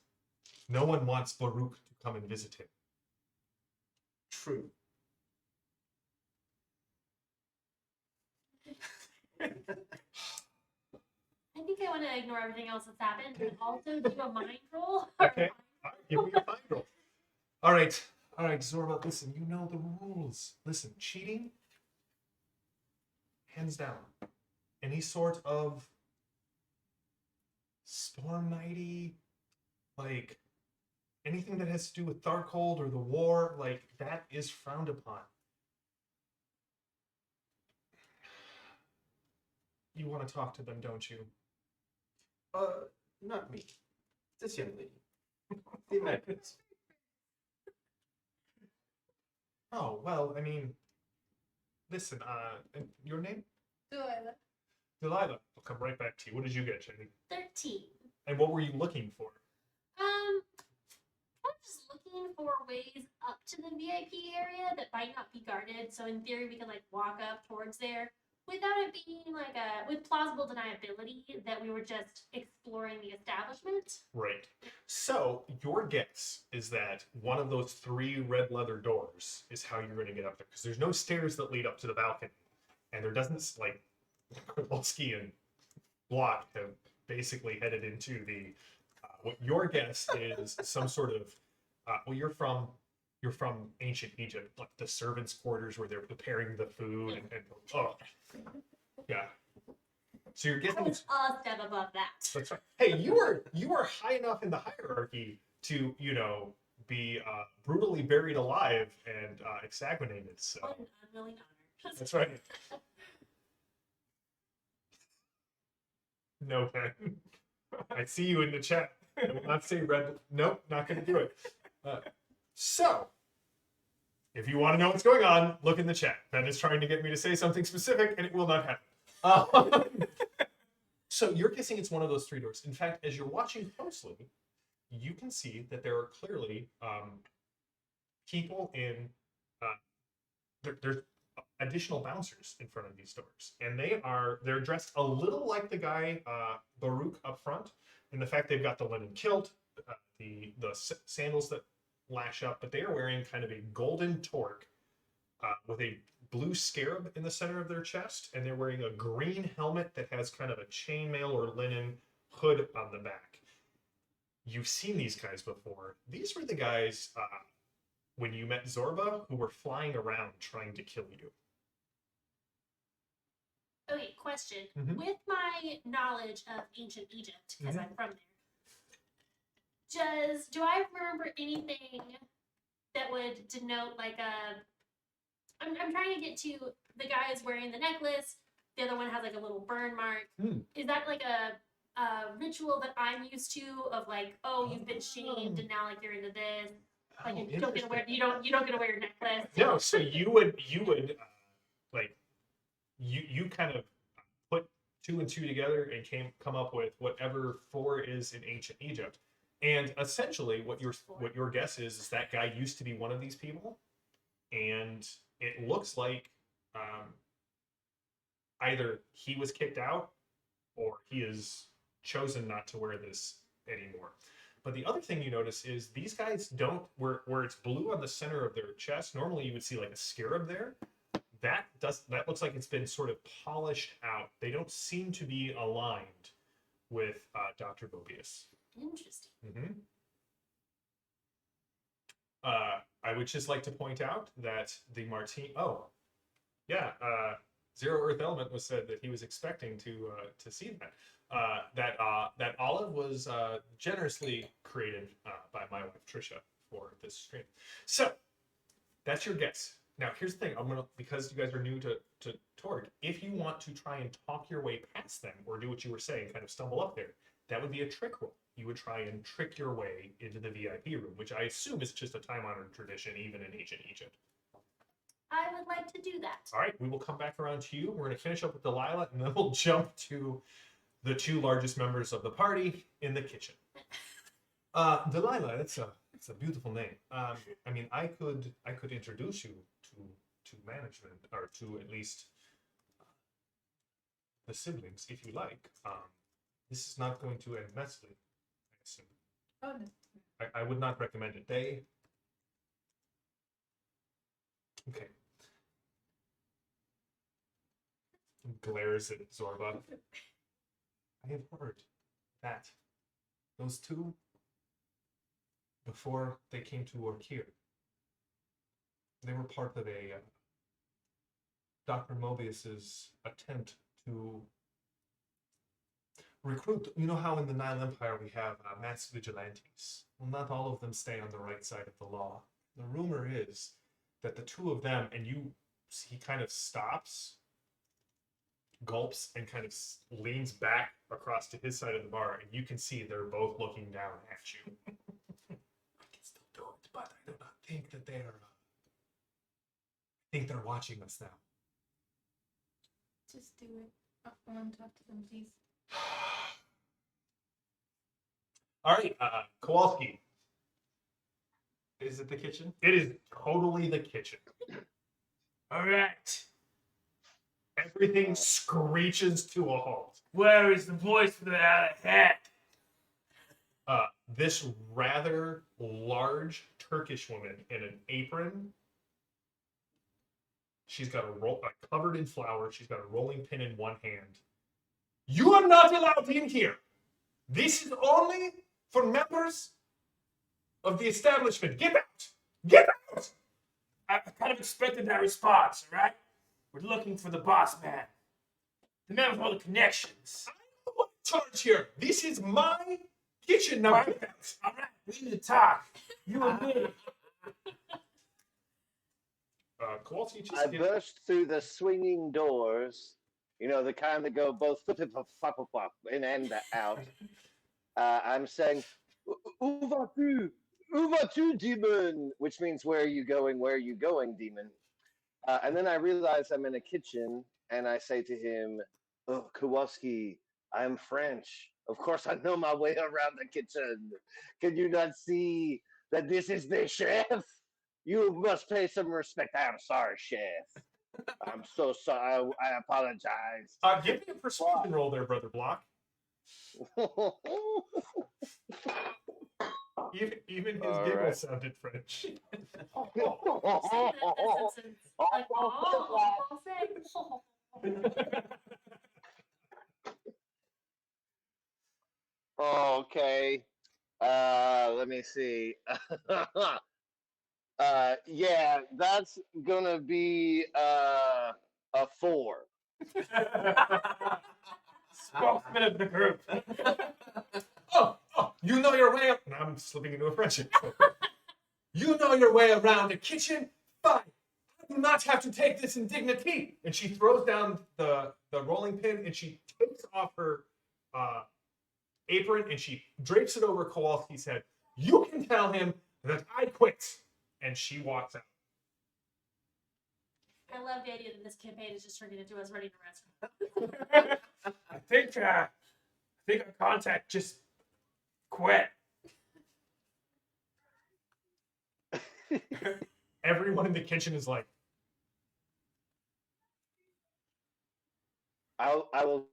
S1: No one wants Baruch to come and visit him.
S2: True.
S3: I think I want to ignore everything else that's happened and also do a mind roll.
S1: Okay. All right, give me a mind roll. All right, Zorba, listen, you know the rules. Listen, cheating, hands down. Any sort of Storm Nighty, like anything that has to do with Darkhold or the war, like that is frowned upon. You want to talk to them, don't you?
S2: Not me. This young lady. The Americans.
S1: Oh, well, I mean, listen, and your name?
S6: Delilah.
S1: Delilah. I'll come right back to you. What did you get, Jenny?
S3: 13.
S1: And what were you looking for?
S3: I'm just looking for ways up to the VIP area that might not be guarded. So in theory, we can like walk up towards there without it being like with plausible deniability that we were just exploring the establishment.
S1: Right. So your guess is that one of those 3 red leather doors is how you're going to get up there, because there's no stairs that lead up to the balcony, and there doesn't like Kowalski and Block have basically headed into the. What your guess is some sort of. Well, you're from ancient Egypt, like the servants' quarters where they're preparing the food and yeah. So you're
S3: I
S1: guessing
S3: was a step above that.
S1: that's right. Hey, you are high enough in the hierarchy to be brutally buried alive and exsanguinated. So
S3: An unwilling honor.
S1: that's right. No, Ben. I see you in the chat. I will not say red. Nope, not going to do it. So, if you want to know what's going on, look in the chat. Ben is trying to get me to say something specific, and it will not happen. So you're guessing it's one of those 3 doors. In fact, as you're watching closely, you can see that there are clearly people in. There's additional bouncers in front of these doors, and they're dressed a little like the guy Baruch up front, in the fact they've got the linen kilt, the sandals that lash up, but they are wearing kind of a golden Torg with a blue scarab in the center of their chest, and they're wearing a green helmet that has kind of a chainmail or linen hood on the back. You've seen these guys before. These were the guys when you met Zorba who were flying around trying to kill you.
S3: Okay, question.
S1: Mhm.
S3: With my knowledge of ancient Egypt, because I'm from there, do I remember anything that would denote like a? I'm trying to get to the guy is wearing the necklace. The other one has like a little burn mark. Is that like a ritual that I'm used to of like, oh, you've been shamed and now like you're into this? Like you don't get to wear you don't get to wear your necklace.
S1: No, so you would like you kind of put 2 and 2 together and come up with whatever 4 is in ancient Egypt. And essentially what your guess is that guy used to be one of these people, and it looks like either he was kicked out or he has chosen not to wear this anymore. But the other thing you notice is these guys don't, where it's blue on the center of their chest, normally you would see like a scarab there. That looks like it's been sort of polished out. They don't seem to be aligned with Dr. Bobius.
S3: Interesting.
S1: Mm-hmm. I would just like to point out that the Martine. Oh, yeah. Zero Earth Element was said that he was expecting to see that. That olive was generously created by my wife Trisha for this stream. So that's your guess. Now here's the thing. Because you guys are new to Torg, if you want to try and talk your way past them or do what you were saying, kind of stumble up there, that would be a trick roll. You would try and trick your way into the VIP room, which I assume is just a time-honored tradition, even in ancient Egypt.
S3: I would like to do that.
S1: All right, we will come back around to you. We're going to finish up with Delilah, and then we'll jump to the 2 largest members of the party in the kitchen. Delilah, it's a beautiful name. I mean, I could introduce you to management, or to at least the siblings, if you like. This is not going to end messily, I assume.
S6: Oh, no.
S1: I would not recommend it. Okay. Glares at Zorba. I have heard that those 2, before they came to work here, they were part of a Dr. Mobius's attempt to recruit. You know how in the Nile Empire we have mass vigilantes? Well, not all of them stay on the right side of the law. The rumor is that the 2 of them, and he kind of stops, gulps, and kind of leans back across to his side of the bar, and you can see they're both looking down at you. I can still do it, but I do not think that they're. I think they're watching us now.
S6: Just do it. I want to talk to them, please.
S1: All right, Kowalski.
S5: Is it the kitchen?
S1: It is totally the kitchen.
S5: All right.
S1: Everything screeches to a halt.
S5: Where is the voice without a head?
S1: This rather large Turkish woman in an apron. She's got covered in flour. She's got a rolling pin in one hand. You are not allowed in here. This is only for members of the establishment. Get out! Get out!
S5: I kind of expected that response, all right? We're looking for the boss man. The man with all the connections.
S1: I'm in charge here. This is my kitchen now. Get out.
S5: All right, we need to talk. You and me.
S1: Kowalski, just
S4: I burst through the swinging doors, the kind that go both in and out. I'm saying, "Où vas-tu? Où vas-tu, demon?" Which means, where are you going? Where are you going, demon? And then I realize I'm in a kitchen, and I say to him, "Oh, Kowalski, I am French. Of course, I know my way around the kitchen. Can you not see that this is the chef? You must pay some respect. I'm sorry, chef." I'm so sorry. I apologize.
S1: Give me a persuasion roll there, Brother Block. Even his
S4: All
S1: giggle
S4: right.
S1: sounded French.
S3: Like, oh,
S4: Okay. Let me see. Yeah, that's gonna be a 4.
S5: Spokesman of the group.
S1: Oh, you know your way up. Now I'm slipping into a French. You know your way around the kitchen? Fine. I do not have to take this indignity. And she throws down the rolling pin and she takes off her apron and she drapes it over Kowalski's head. You can tell him that I quit. And she walks out.
S3: I love the idea that this campaign is just turning into us running around.
S5: I think our contact just quit.
S1: Everyone in the kitchen is like,
S4: I will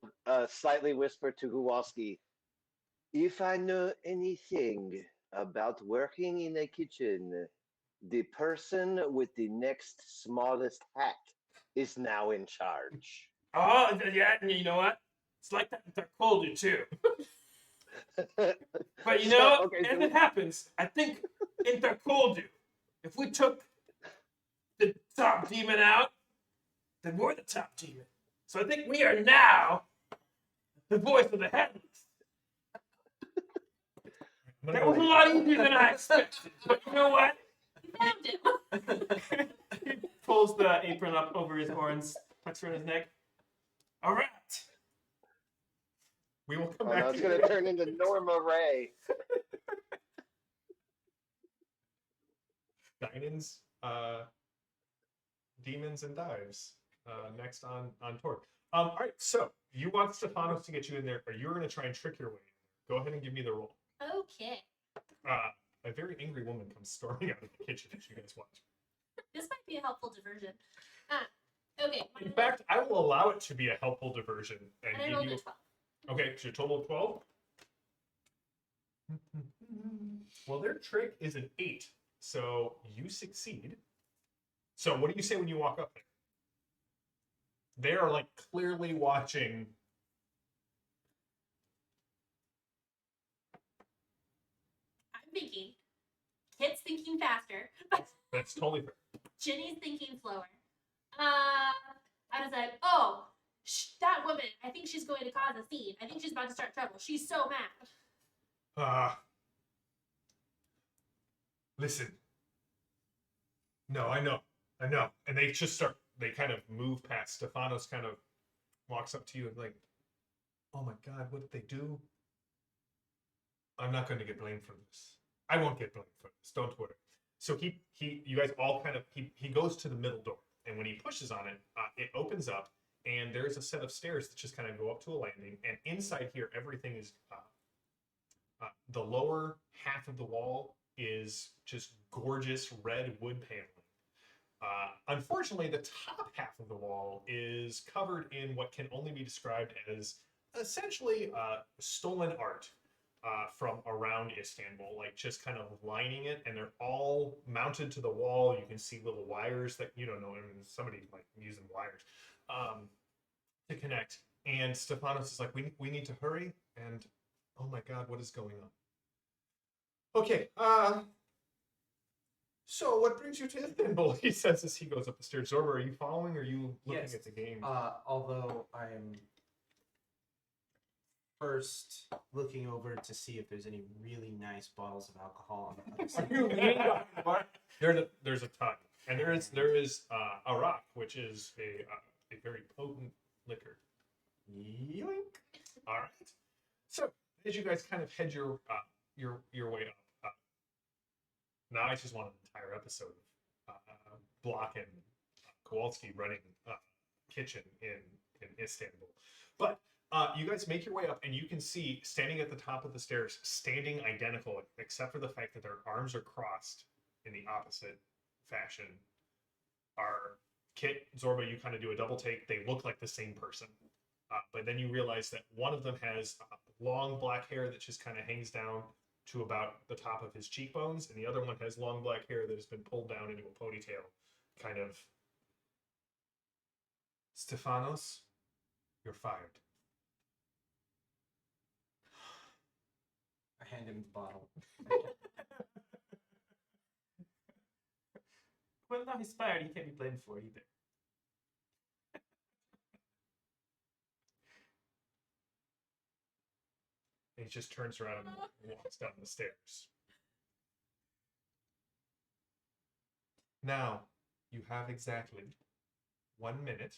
S4: slightly whisper to Kowalski, if I know anything about working in a kitchen, the person with the next smallest hat is now in charge.
S5: Oh, yeah, and you know what? It's like that with our colder too. But you know,
S4: Okay,
S5: as it happens, I think in Tarkoldu, if we took the top demon out, then we're the top demon. So I think we are now the voice of the heavens. That was a lot easier than I expected. But you know what?
S3: You found him.
S5: He pulls the apron up over his horns, tucks around his neck. All right.
S1: we will come
S4: Oh,
S1: back
S4: no,
S1: to
S4: it's
S1: you.
S4: going to turn into Norma Ray.
S1: Dine-ins, demons, and dives. Next on Torg. All right, so you want Stephanos to get you in there, or you're going to try and trick your way in. Go ahead and give me the roll.
S3: Okay.
S1: A very angry woman comes storming out of the kitchen as you guys watch.
S3: This might be a helpful diversion. Okay.
S1: In fact, I will allow it to be a helpful diversion
S3: and I
S1: and
S3: rolled
S1: give
S3: a
S1: you.
S3: 12.
S1: Okay, so your total of 12. Well, their trick is an 8, so you succeed. So, what do you say when you walk up there? They are like clearly watching.
S3: I'm thinking. Kit's thinking faster.
S1: That's totally fair.
S3: Jenny's thinking slower. I was like, oh, that woman, I think she's going to cause a scene. I think she's about to start trouble. She's so mad.
S1: Listen. No, I know. And they just start, they kind of move past. Stephanos kind of walks up to you and like, oh my God, what did they do? I'm not going to get blamed for this. I won't get blamed for this. Don't worry. So you guys all kind of, he goes to the middle door. And when he pushes on it, it opens up and there's a set of stairs that just kind of go up to a landing. And inside here, everything is, the lower half of the wall is just gorgeous red wood paneling. Unfortunately, the top half of the wall is covered in what can only be described as essentially stolen art from around Istanbul, like just kind of lining it, and they're all mounted to the wall. You can see little wires that you don't know, I mean, somebody like using wires to connect. And Stephanos is like, we need to hurry. And oh my God, what is going on? Okay, so what brings you to Istanbul? He says as he goes up the stairs. Zorba, are you following or are you looking
S2: Yes.
S1: at the game?
S2: Although I am first looking over to see if there's any really nice bottles of alcohol on the other side.
S1: Are you leaning behind the bar? There's a ton. And there is Arak, which is a very potent liquor.
S2: Yoink.
S1: All right. So as you guys kind of head your way up, now I just want an entire episode of Block and Kowalski running kitchen in Istanbul. But you guys make your way up, and you can see standing at the top of the stairs, standing identical, except for the fact that their arms are crossed in the opposite fashion, are Kit, Zorba, you kind of do a double take. They look like the same person. But then you realize that one of them has long black hair that just kind of hangs down to about the top of his cheekbones, and the other one has long black hair that has been pulled down into a ponytail. Kind of. Stefanos, you're fired.
S2: I hand him the bottle.
S5: Well, now he's fired. He can't be blamed for it either.
S1: And he just turns around and walks down the stairs. Now, you have exactly 1 minute.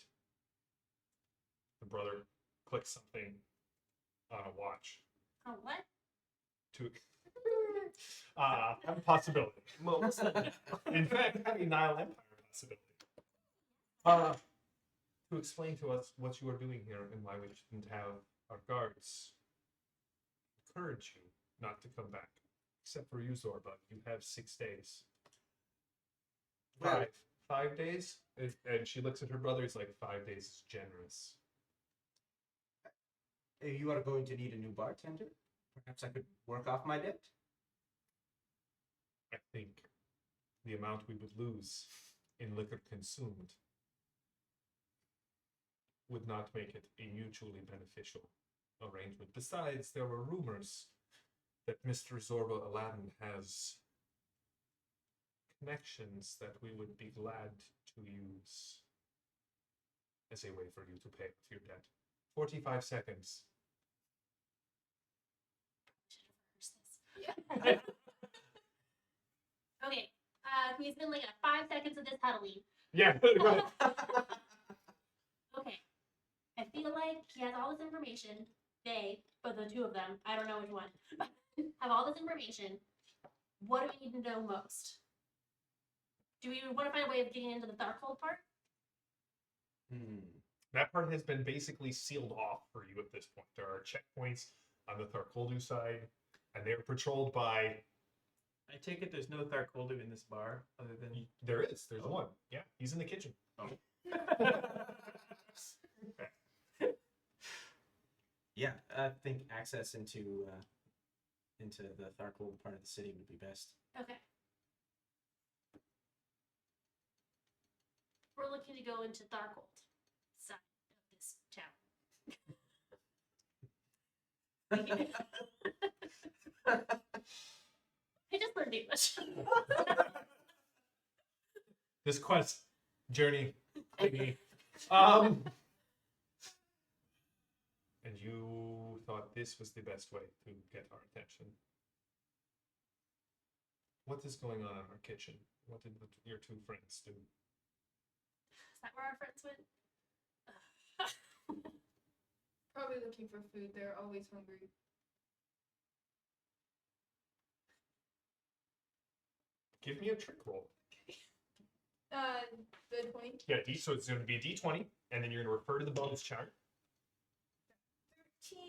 S1: The brother clicks something on a watch
S3: Oh, what?
S1: to have a possibility.
S5: Well, what's that?
S1: In fact, have a Nile Empire possibility. To explain to us what you are doing here and why we shouldn't have our guards encourage you not to come back. Except for you, Zorba. You have 6 days.
S2: Well-
S1: 5 days? And she looks at her brother. He's like, 5 days is generous.
S2: If you are going to need a new bartender, perhaps I could work off my debt.
S1: I think the amount we would lose in liquor consumed would not make it a mutually beneficial arrangement. Besides, there were rumors that Mr. Zorba Aladdin has connections that we would be glad to use as a way for you to pay off your debt. 45 seconds.
S3: Okay. Can we spend like 5 seconds of this huddling?
S1: Yeah.
S3: Okay. I feel like he has all this information. They, but the two of them, I don't know which one, have all this information. What do we need to know most? Do we want to find a way of getting into the Darkhold part?
S1: That part has been basically sealed off for you at this point. There are checkpoints on the Tharkoldu side, and they are patrolled by.
S5: I take it there's no Tharkoldu in this bar other than.
S1: There is. There's
S5: Oh.
S1: one. Yeah, he's in the kitchen.
S2: Yeah, I think access into the Tharkol part of the city would be best.
S3: Okay. We're looking to go into Darkhold side of this town. I just learned English.
S1: This quest journey, maybe. And you thought this was the best way to get our attention. What is going on in our kitchen? What did your two friends do?
S3: Is that where our friends went?
S6: Probably looking for food. They're always hungry.
S1: Give me a trick roll.
S6: The 20.
S1: Yeah, so it's going to be a D20, and then you're going to refer to the bonus chart.
S6: 13.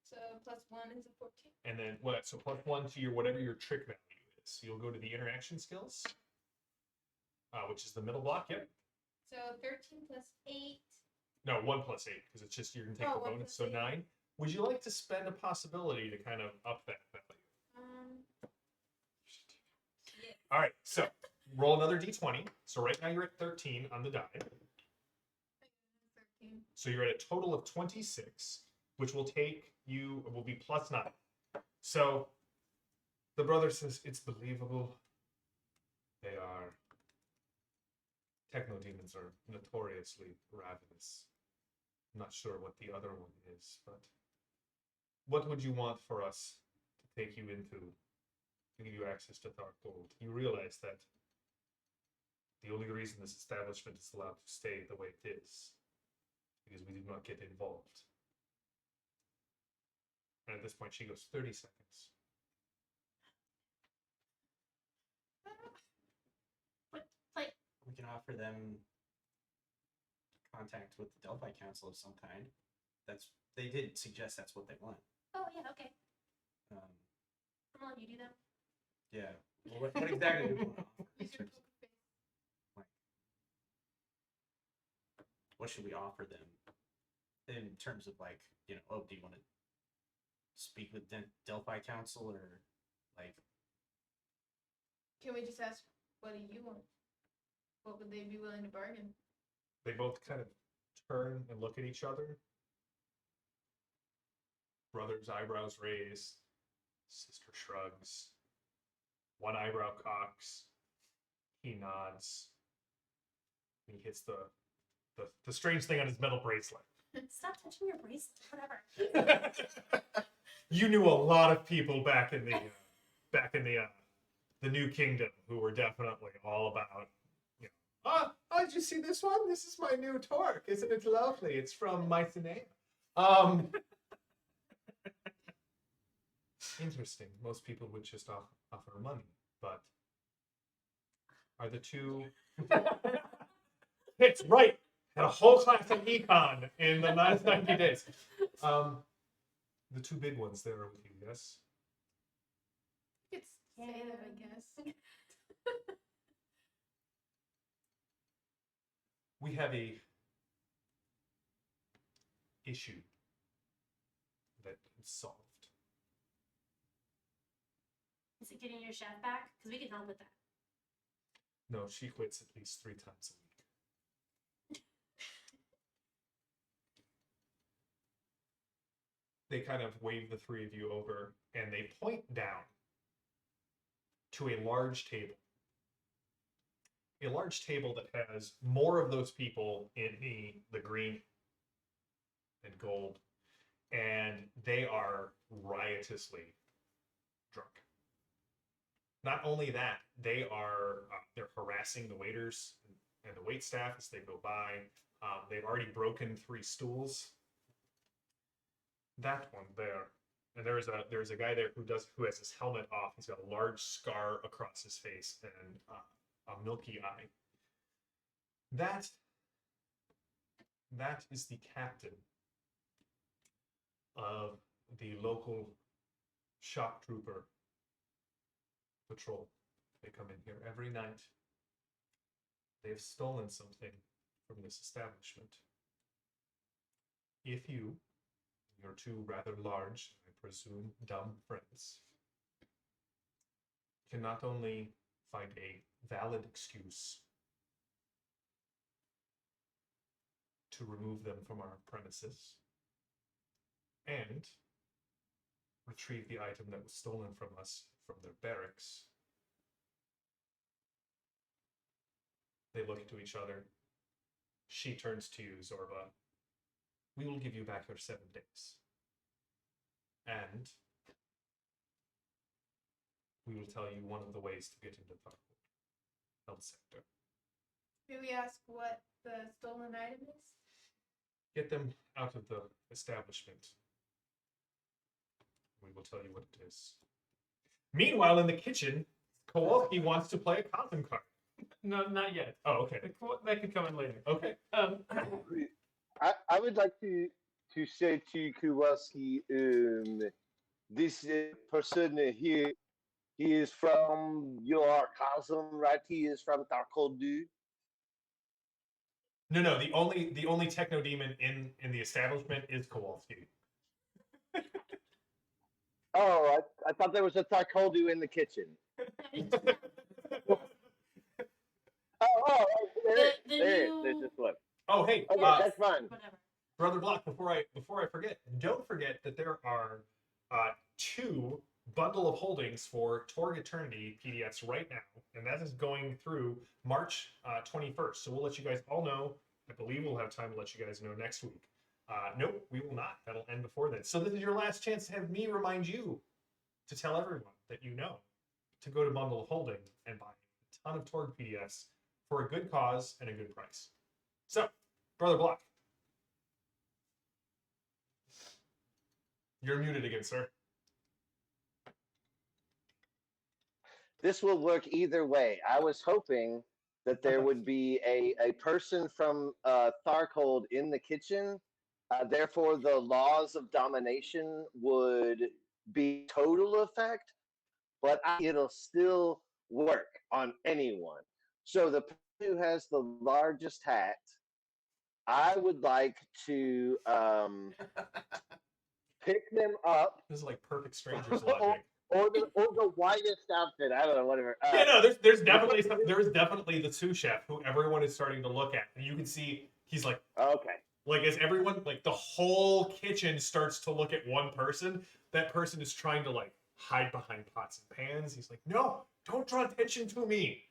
S6: So plus 1 is a 14.
S1: And then what? So +1 to your whatever your trick value is. You'll go to the interaction skills, which is the middle block. Yep.
S6: So 13 plus 8.
S1: No, 1 + 8 because it's just you're gonna take
S6: Oh,
S1: the
S6: 1
S1: bonus.
S6: plus
S1: So
S6: 8.
S1: 9. Would you like to spend a possibility to kind of up that value?
S6: Yeah.
S1: All right. So roll another D20. So right now you're at 13 on the die.
S6: 13.
S1: So you're at a total of 26, which will take you will be +9. So the brother says it's believable. They are techno demons are notoriously ravenous. I'm not sure what the other one is, but what would you want for us to take you into to give you access to Darkhold? You realize that the only reason this establishment is allowed to stay the way it is because we did not get involved. And at this point, she goes 30 seconds.
S3: Like,
S2: We can offer them contact with the Delphi Council of some kind. They did suggest that's what they want.
S3: oh yeah, okay.
S2: Um,
S3: I'm gonna let you do that.
S2: yeah. Well, what exactly do we want to offer?
S6: Use your poker face.
S2: what should we offer them in terms of like, oh, do you want to speak with Delphi Council or like?
S6: Can we just ask, what do you want? What would they be willing to bargain?
S1: They both kind of turn and look at each other. Brother's eyebrows raise. Sister shrugs. One eyebrow cocks. He nods. He hits the strange thing on his metal bracelet.
S3: Stop touching your bracelet. Whatever.
S1: You knew a lot of people back in the New Kingdom who were definitely all about, oh, did you see this one? This is my new Torg. Isn't it lovely? It's from Mycenae. Interesting. Most people would just offer money, but are the two... It's right. Had a whole class on econ in the last 90 days. The two big ones there are with you, yes?
S6: You could say that, I guess.
S1: We have a issue that is solved.
S3: Is it getting your chef back? Because we can help with that.
S1: No, she quits at least 3 times a week. They kind of wave the 3 of you over, and they point down to a large table. A large table that has more of those people in the green and gold, and they are riotously drunk. Not only that, they're harassing the waiters and the wait staff as they go by. They've already broken 3 stools. That one there, and there's a guy there who has his helmet off. He's got a large scar across his face and a milky eye. That is the captain of the local shock trooper patrol. They come in here every night. They've stolen something from this establishment. If your 2 rather large, I presume, dumb friends can not only find a valid excuse to remove them from our premises and retrieve the item that was stolen from us from their barracks, they look to each other. She turns to you, Zorba. We will give you back your 7 days. And we will tell you one of the ways to get into the health sector.
S6: May we ask what the stolen item is?
S1: Get them out of the establishment. We will tell you what it is. Meanwhile, in the kitchen, Kowalski wants to play a coffin card.
S5: No, not yet.
S1: Oh, okay.
S5: That could come in later.
S1: Okay.
S4: I would like to say to Kowalski, this person here, he is from your cousin, right? He is from Tarkoldu.
S1: No. The only techno demon in the establishment is Kowalski.
S4: Oh, I thought there was a Tarkoldu in the kitchen. Oh, there's this one.
S1: Oh, hey,
S4: Okay, that's fine.
S3: Whatever.
S1: Brother Block. Before I forget, don't forget that there are 2 bundle of holdings for Torg Eternity PDFs right now, and that is going through March 21st. So we'll let you guys all know. I believe we'll have time to let you guys know next week. Nope, we will not. That'll end before then. So this is your last chance to have me remind you to tell everyone that you know to go to Bundle of Holding and buy a ton of Torg PDFs for a good cause and a good price. So, Brother Block. You're muted again, sir.
S4: This will work either way. I was hoping that there would be a person from Tharkold in the kitchen. Therefore, the laws of domination would be total effect, but it'll still work on anyone. So the person who has the largest hat, I would like to pick them up,
S1: This is like perfect strangers logic.
S4: or the whitest outfit. I don't know, whatever.
S1: Yeah, no, there's
S4: the
S1: definitely
S4: question is-
S1: there is definitely the sous chef who everyone is starting to look at, and you can see he's like
S4: Okay.
S1: as everyone like the whole kitchen starts to look at one person. That person is trying to like hide behind pots and pans. He's like, no, don't draw attention to me.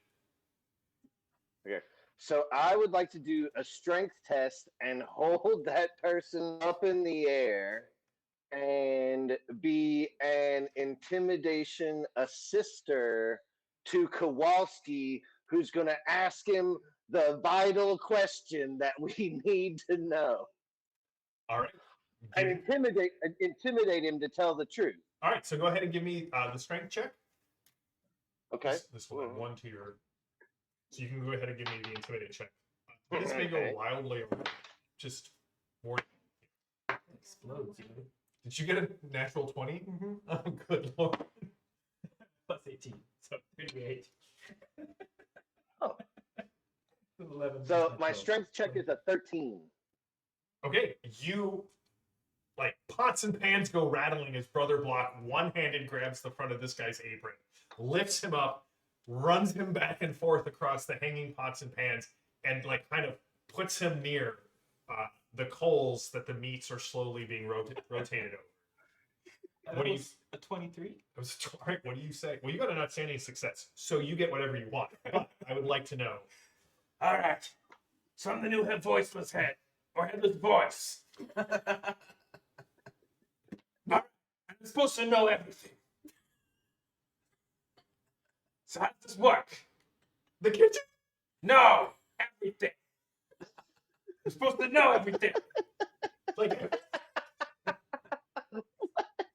S4: Okay. So I would like to do a strength test and hold that person up in the air and be an intimidation assister to Kowalski, who's going to ask him the vital question that we need to know,
S1: All right.
S4: and intimidate him to tell the truth.
S1: All right, so go ahead and give me the strength check.
S4: Okay.
S1: This will add 1 to your. So you can go ahead and give me the intimidate check. This may go
S4: Okay.
S1: wildly over. Just warning.
S7: Explodes, you know.
S1: Did you get a natural 20? Oh, good lord.
S5: Plus 18. So 38.
S4: Oh.
S5: 11.
S4: So my strength check is a 13.
S1: Okay, you like pots and pans go rattling as Brother Block one-handed grabs the front of this guy's apron, lifts him up, runs him back and forth across the hanging pots and pans, and like kind of puts him near the coals that the meats are slowly being rotated over. What do you?
S5: A 23?
S1: All right, what do you say? Well, you got an outstanding success, so you get whatever you want. But I would like to know.
S5: All right. So I'm the new voiceless head, or headless voice. I'm supposed to know everything. So how does this work?
S1: The kitchen?
S5: No, everything. I'm supposed to know everything.
S1: Like,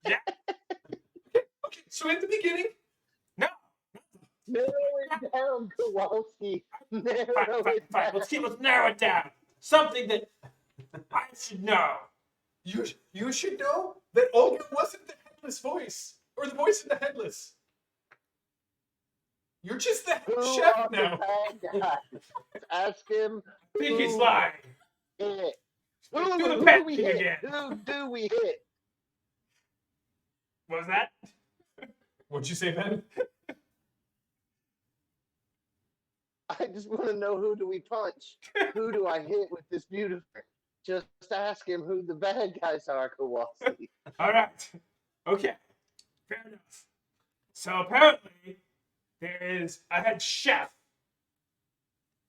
S5: Yeah.
S1: okay, so in the beginning,
S5: No.
S4: Narrow it down, Kowalski. Narrow it
S5: Fine.
S4: down.
S5: Let's narrow it down. Something that I should know.
S1: you should know that Olga wasn't the headless voice, or the voice of the headless. You're just the
S4: Who
S1: chef
S4: are the
S1: now.
S4: bad guys? Ask him.
S5: I think he's
S4: who
S5: lying.
S4: hit.
S5: Do
S4: Who
S5: the
S4: do
S5: pet
S4: we
S5: thing
S4: hit?
S5: again.
S4: Who do we hit?
S5: What was that?
S1: What'd you say, Ben?
S4: I just want to know, who do we punch? Who do I hit with this beautiful? Just ask him who the bad guys are, Kowalski.
S5: All right. Okay. Fair enough. So apparently, there is a head chef,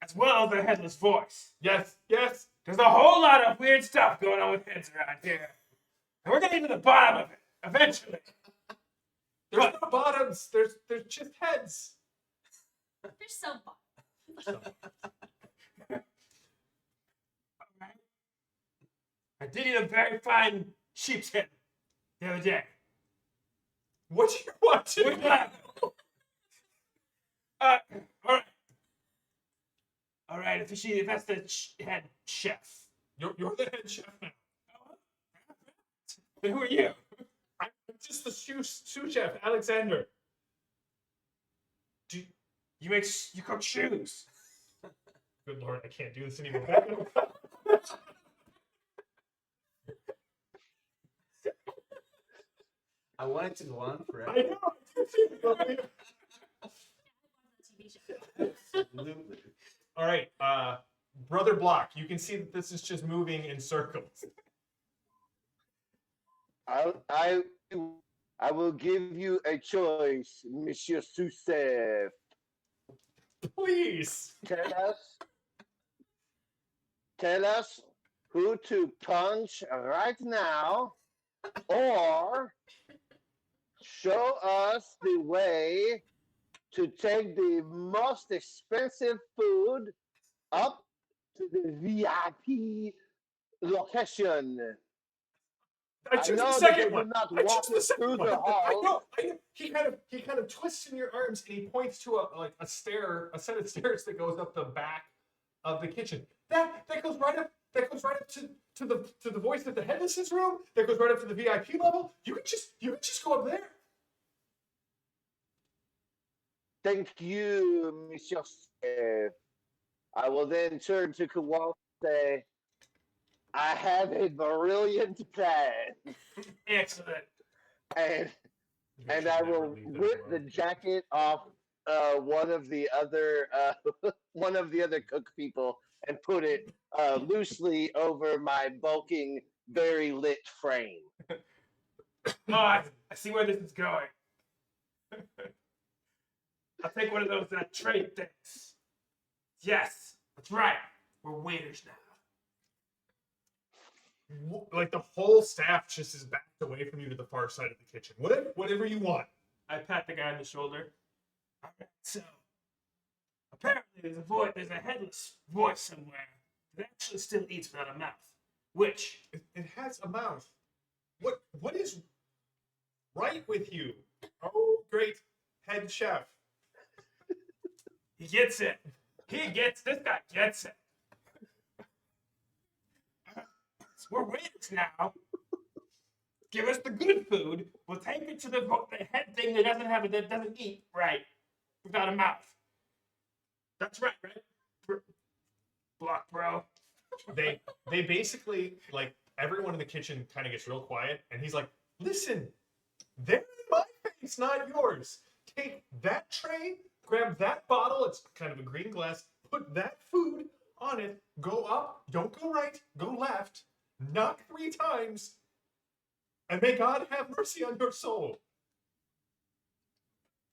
S5: as well as a headless voice.
S1: Yes.
S5: There's a whole lot of weird stuff going on with heads around here. And we're gonna get to the bottom of it eventually.
S1: There's
S5: But-
S1: no bottoms. There's just heads.
S3: There's some fun.
S5: Alright. I did eat a very fine sheep's head the other day.
S1: What do you want to
S5: With
S1: do?
S5: lamb. Alright. Alright, if that's the head chef.
S1: You're the head chef now.
S5: Then who are you?
S1: I'm just the sous chef, Alexander.
S5: You cook shoes.
S1: Good lord, I can't do this anymore.
S7: I want it to go on forever.
S1: I know.
S3: TV show.
S7: Absolutely.
S1: All right, Brother Block. You can see that this is just moving in circles.
S4: I will give you a choice, Monsieur Soussef.
S1: Please.
S4: Tell us who to punch right now, or show us the way to take the most expensive food up to the VIP location.
S1: I
S4: I
S1: choose
S4: know
S1: the
S4: that
S1: second
S4: they
S1: one.
S4: do not
S1: I choose
S4: walk
S1: the second
S4: through
S1: one.
S4: the
S1: I
S4: halls.
S1: know. He kind of twists in your arms and he points to a set of stairs that goes up the back of the kitchen. That goes right up. That goes right up to the voice of the headless's room. That goes right up to the VIP level. You can just go up there.
S4: Thank you, Monsieur. I will then turn to Kowalski. I have a brilliant plan,
S5: Excellent.
S4: and
S1: You
S4: and
S1: should
S4: I
S1: never
S4: will
S1: leave that
S4: rip the
S1: alone.
S4: jacket off one of the other one of the other cook people and put it loosely over my bulking, very lit frame.
S5: Oh, I see where this is going. I'll take one of those trade things. Yes, that's right. We're waiters now.
S1: Like the whole staff just is backed away from you to the far side of the kitchen. Whatever you want.
S5: I pat the guy on the shoulder. All right, so apparently there's a headless voice somewhere that actually still eats without a mouth. Which
S1: It has a mouth. What is right with you? Oh, great head chef.
S5: he gets it. This guy gets it. So we're waiters now. Give us the good food. We'll take it to the head thing that doesn't eat right without a mouth. That's right, right? Block, bro.
S1: They basically like everyone in the kitchen kind of gets real quiet, and he's like, "Listen, they're in my face, not yours. Take that tray, grab that bottle. It's kind of a green glass. Put that food on it. Go up. Don't go right. Go left. Knock 3 times, and may God have mercy on your soul."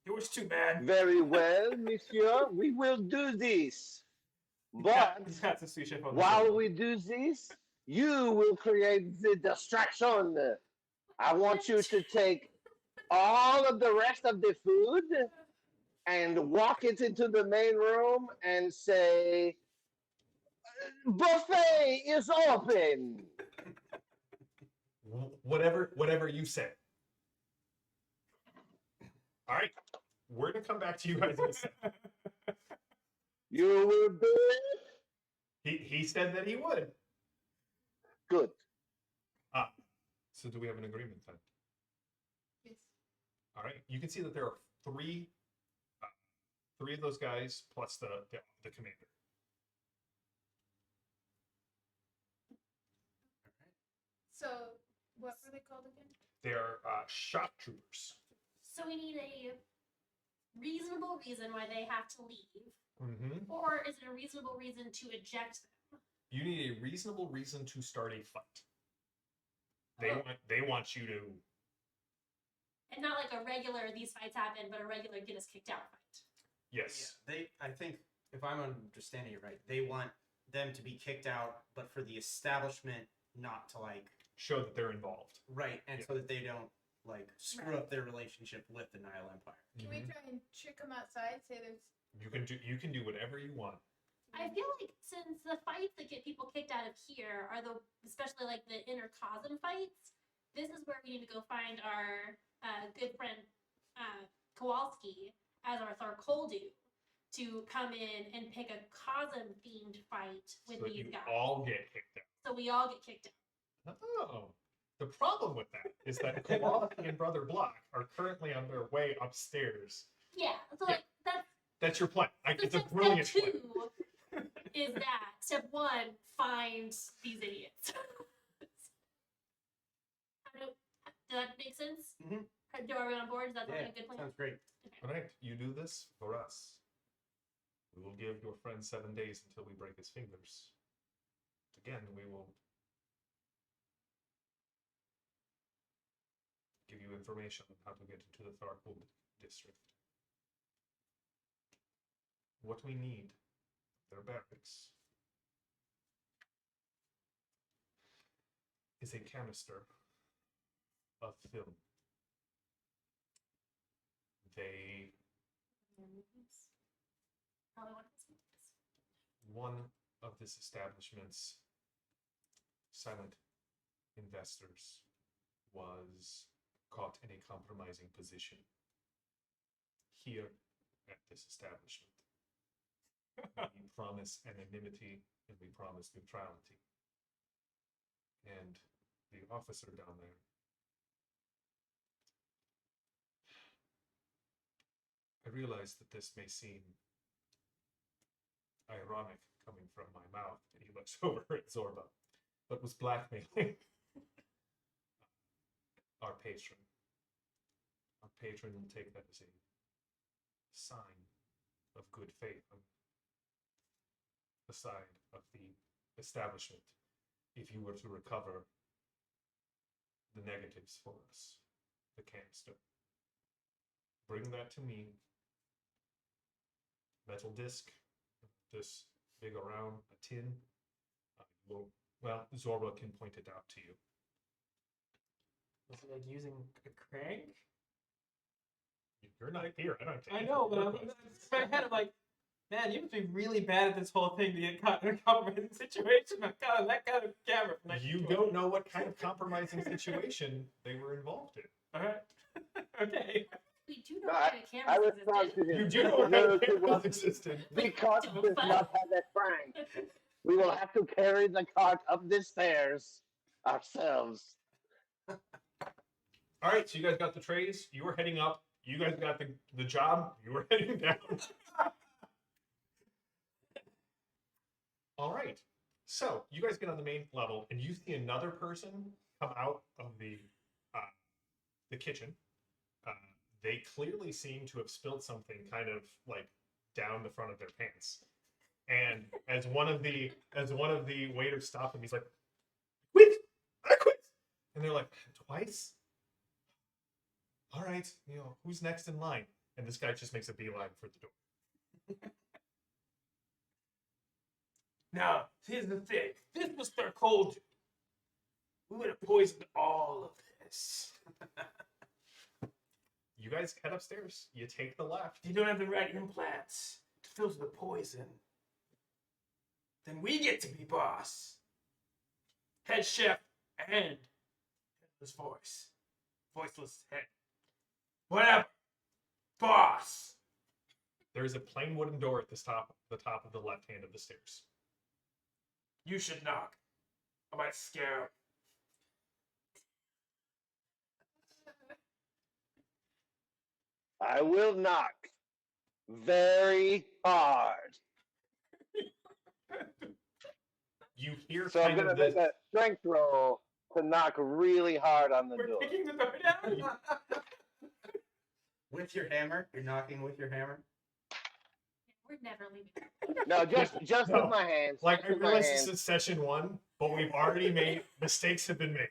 S5: It was too bad.
S4: Very well, monsieur. We will do this. But
S5: He pats the sous chef on the
S4: while
S5: shoulder.
S4: we do this, you will create the distraction. I want you to take all of the rest of the food and walk it into the main room and say, "Buffet is open."
S1: Whatever you say. All right, we're gonna come back to you guys in a second.
S4: You will do it?
S1: He said that he would.
S4: Good.
S1: So do we have an agreement then?
S6: Yes.
S1: All right. You can see that there are three of those guys plus the commander.
S6: So, what were they called again?
S1: They are shock troopers.
S3: So we need a reasonable reason why they have to leave,
S1: Mm-hmm.
S3: or is it a reasonable reason to eject them?
S1: You need a reasonable reason to start a fight.
S3: Oh.
S1: They want you to.
S3: And not like a regular these fights happen, but a regular get us kicked out fight.
S1: Yes.
S2: Yeah, I think, if I'm understanding it right, they want them to be kicked out, but for the establishment not to
S1: Show that they're involved.
S2: right, and
S1: Yeah.
S2: so that they don't screw up their relationship with the Nile Empire.
S6: Can we try and trick them outside? Say there's.
S1: You can do whatever you want.
S3: I feel like since the fights that get people kicked out of here are especially like the intercosm fights, this is where we need to go find our good friend Kowalski as our Tharkoldu to come in and pick a Cosm themed fight with
S1: So that
S3: these
S1: you
S3: guys.
S1: all get kicked out.
S3: So we all get kicked out.
S1: Oh. The problem with that is that Kowalski and Brother Block are currently on their way upstairs.
S3: Yeah. So
S1: Yeah.
S3: like that's
S1: That's your plan.
S3: so
S1: It's a
S3: step
S1: brilliant plan.
S3: 2 is that. Step 1, find these idiots. Does that make sense?
S2: Mhm.
S3: Are we on board? Is that
S2: Yeah,
S3: a good plan?
S2: sounds great.
S1: All right, you do this for us. We will give your friend 7 days until we break his fingers. Again, we will give you information on how to get into the Tharkwood district. What we need, their barracks, is a canister of film. They
S3: Probably one of those movies.
S1: one of this establishment's silent investors was caught in a compromising position here at this establishment. We promise anonymity and we promise neutrality. And the officer down there I realize that this may seem ironic coming from my mouth, and he looks over at Zorba. but was blackmailing our patron. Our patron will take that as a sign of good faith on the side of the establishment if you were to recover the negatives for us, the canister. Bring that to me. Metal disc, this big around, a tin. Well, Zorba can point it out to you.
S5: Was it like using a crank?
S1: You're not here. I don't.
S5: I know, but I'm in my head. I'm like, man, you must be really bad at this whole thing to get caught in a compromising situation. I'm kind of that kind of camera. From
S1: You don't know what kind of compromising situation they were involved in.
S5: All right. Okay.
S3: We do know
S4: No,
S3: what kind of
S4: I
S3: cameras
S4: respond
S3: existed.
S4: to
S1: You
S4: his
S1: do know what kind of
S4: relative
S1: cameras existed.
S4: because
S3: Don't
S4: does
S3: fuss.
S4: not have that prank. We will have to carry the cart up the stairs ourselves.
S1: All right, so you guys got the trays. You were heading up. You guys got the job. You were heading down. All right. So you guys get on the main level, and you see another person come out of the kitchen. They clearly seem to have spilled something, kind of like down the front of their pants. And as one of the waiters stopped him, he's like, "Quit! I quit!" And they're like, "Twice? All right, who's next in line?" And this guy just makes a beeline for the door.
S5: Now, here's the thing. This was their cold. We would have poisoned all of this.
S1: You guys head upstairs. You take the left.
S5: If you don't have the right implants to filter the poison, then we get to be boss. Head chef and headless voice. Voiceless head. Whatever. Boss.
S1: There's a plain wooden door at the top of the left hand of the stairs.
S5: You should knock. I might scare him.
S4: I will knock very hard.
S1: You hear
S4: So I'm
S1: kind
S4: going
S1: of
S4: to make
S1: this.
S4: a strength roll to knock really hard on the
S5: We're
S4: door.
S5: kicking the door down.
S2: With your hammer? You're knocking with your hammer?
S3: We're never leaving.
S4: No, just
S1: No.
S4: with my hands.
S1: Like,
S4: just
S1: I
S4: with my
S1: realize
S4: hands.
S1: this is session 1, but we've already made mistakes have been made.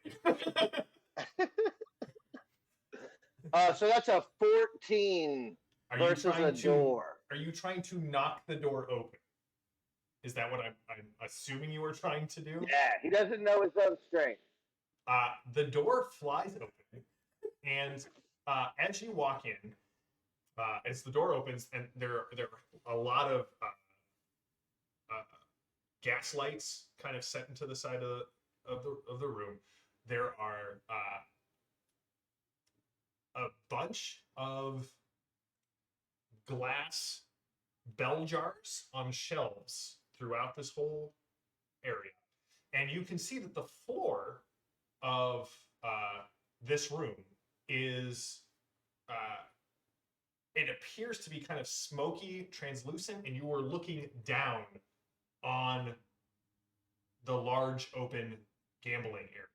S4: So that's a 14
S1: Are you
S4: versus
S1: trying
S4: a
S1: to
S4: door.
S1: Are you trying to knock the door open? Is that what I'm assuming you were trying to do?
S4: Yeah, he doesn't know his own strength.
S1: The door flies open, and as you walk in, as the door opens, and there are a lot of gas lights kind of set into the side of the room. There are a bunch of glass bell jars on shelves throughout this whole area, and you can see that the floor of this room is it appears to be kind of smoky, translucent, and you are looking down on the large open gambling area.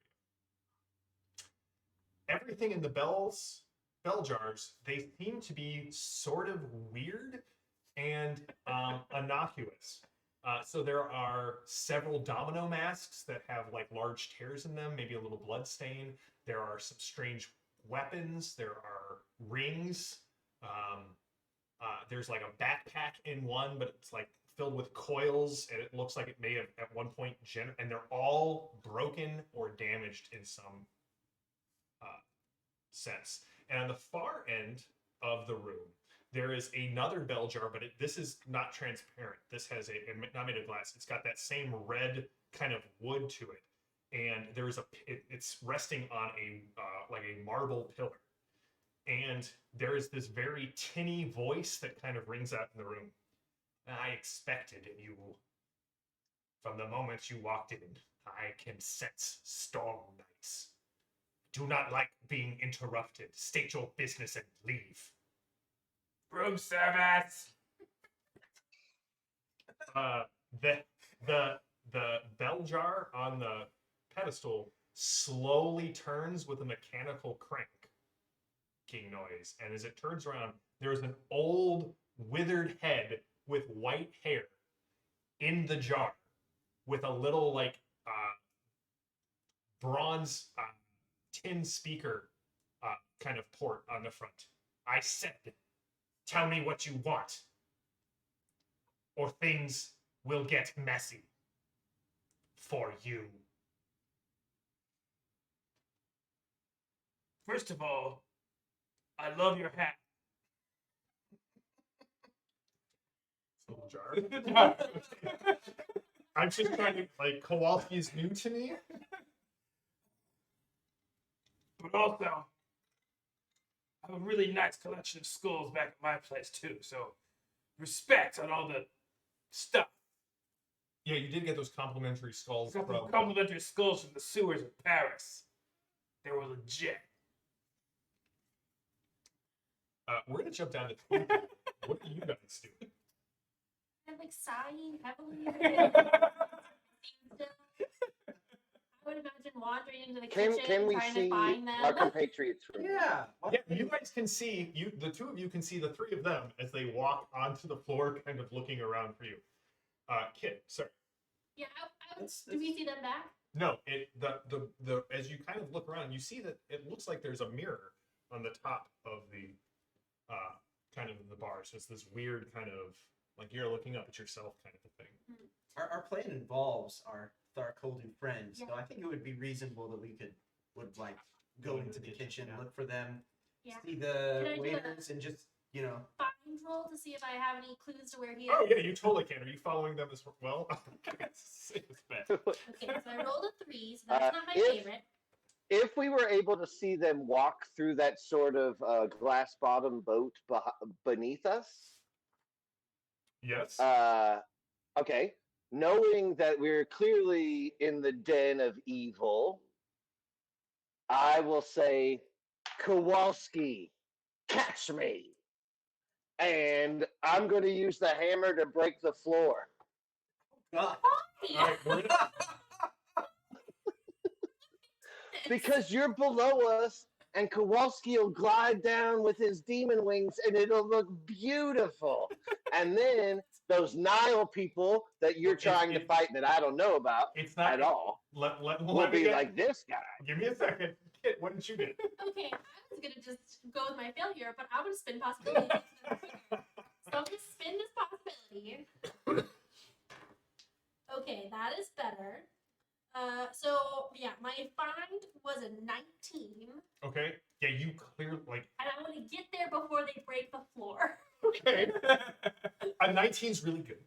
S1: Everything in the bell jars, they seem to be sort of weird and innocuous. So there are several domino masks that have like large tears in them, maybe a little blood stain. There are some strange weapons. There are rings. There's like a backpack in one, but it's like filled with coils, and it looks like it may have at one point and they're all broken or damaged in some sense. And on the far end of the room, there is another bell jar, but this is not transparent. This has not made of glass. It's got that same red kind of wood to it, and there's it's resting on like a marble pillar. And there is this very tinny voice that kind of rings out in the room. I expected you. From the moment you walked in, I can sense storm nights. Do not like being interrupted. State your business and leave.
S5: Room service.
S1: The bell jar on pedestal slowly turns with a mechanical cranking noise. And as it turns around, there's an old, withered head with white hair in the jar with a little, like, bronze tin speaker kind of port on the front. I said, tell me what you want, or things will get messy for you.
S5: First of all, I love your hat.
S1: Little jar. I'm just trying to, like, Kowalski's new to me.
S5: But also, I have a really nice collection of skulls back at my place too. So, respect on all the stuff.
S1: Yeah, you did get those complimentary skulls
S5: Got
S1: from.
S5: some complimentary skulls from the sewers of Paris. They were legit.
S1: We're gonna jump down to 20. What are you guys doing?
S3: I'm like sighing heavily. I would imagine wandering into the kitchen
S4: Can we
S3: trying
S4: see
S3: to find them.
S4: our compatriots from here?
S7: Yeah.
S1: Yeah, you guys can see the two of you can see the three of them as they walk onto the floor, kind of looking around for you. Kit, sorry.
S3: Yeah, do we see them back?
S1: No, the as you kind of look around, you see that it looks like there's a mirror on the top of the kind of the bar. So it's this weird kind of like you're looking up at yourself kind of a thing.
S2: Our plan involves our Tharkoldu friends,
S3: Yeah.
S2: so I think it would be reasonable that we would like go into the kitchen,
S5: yeah.
S2: look for them,
S3: Yeah.
S2: see
S3: Can I
S2: the
S3: do
S2: waiters, and just
S3: Find roll to see if I have any clues to where he is.
S1: Oh yeah, you totally can. Are you following them as well? It's bad.
S3: Okay, so I rolled a 3, so that's not my
S4: if-
S3: favorite.
S4: If we were able to see them walk through that sort of glass bottom boat beneath us,
S1: Yes.
S4: okay, knowing that we're clearly in the den of evil, I will say, Kowalski, catch me. And I'm going to use the hammer to break the floor.
S1: All right, we're gonna,
S4: Because you're below us, and Kowalski will glide down with his demon wings, and it'll look beautiful. And then those Nile people that you're trying to fight that I don't know about
S1: it's not
S4: at all
S1: Let
S4: will
S1: me
S4: be
S1: get,
S4: like this guy.
S1: Give me a second. Kit, what did you get?
S3: Okay, I was gonna just go with my failure, but I'm gonna spin possibility. So I'm gonna spin this possibility. Okay, that is better. So yeah, my find was a 19,
S1: Okay. Yeah, you clear like
S3: and I want to get there before they break the floor.
S1: okay. A 19's really good.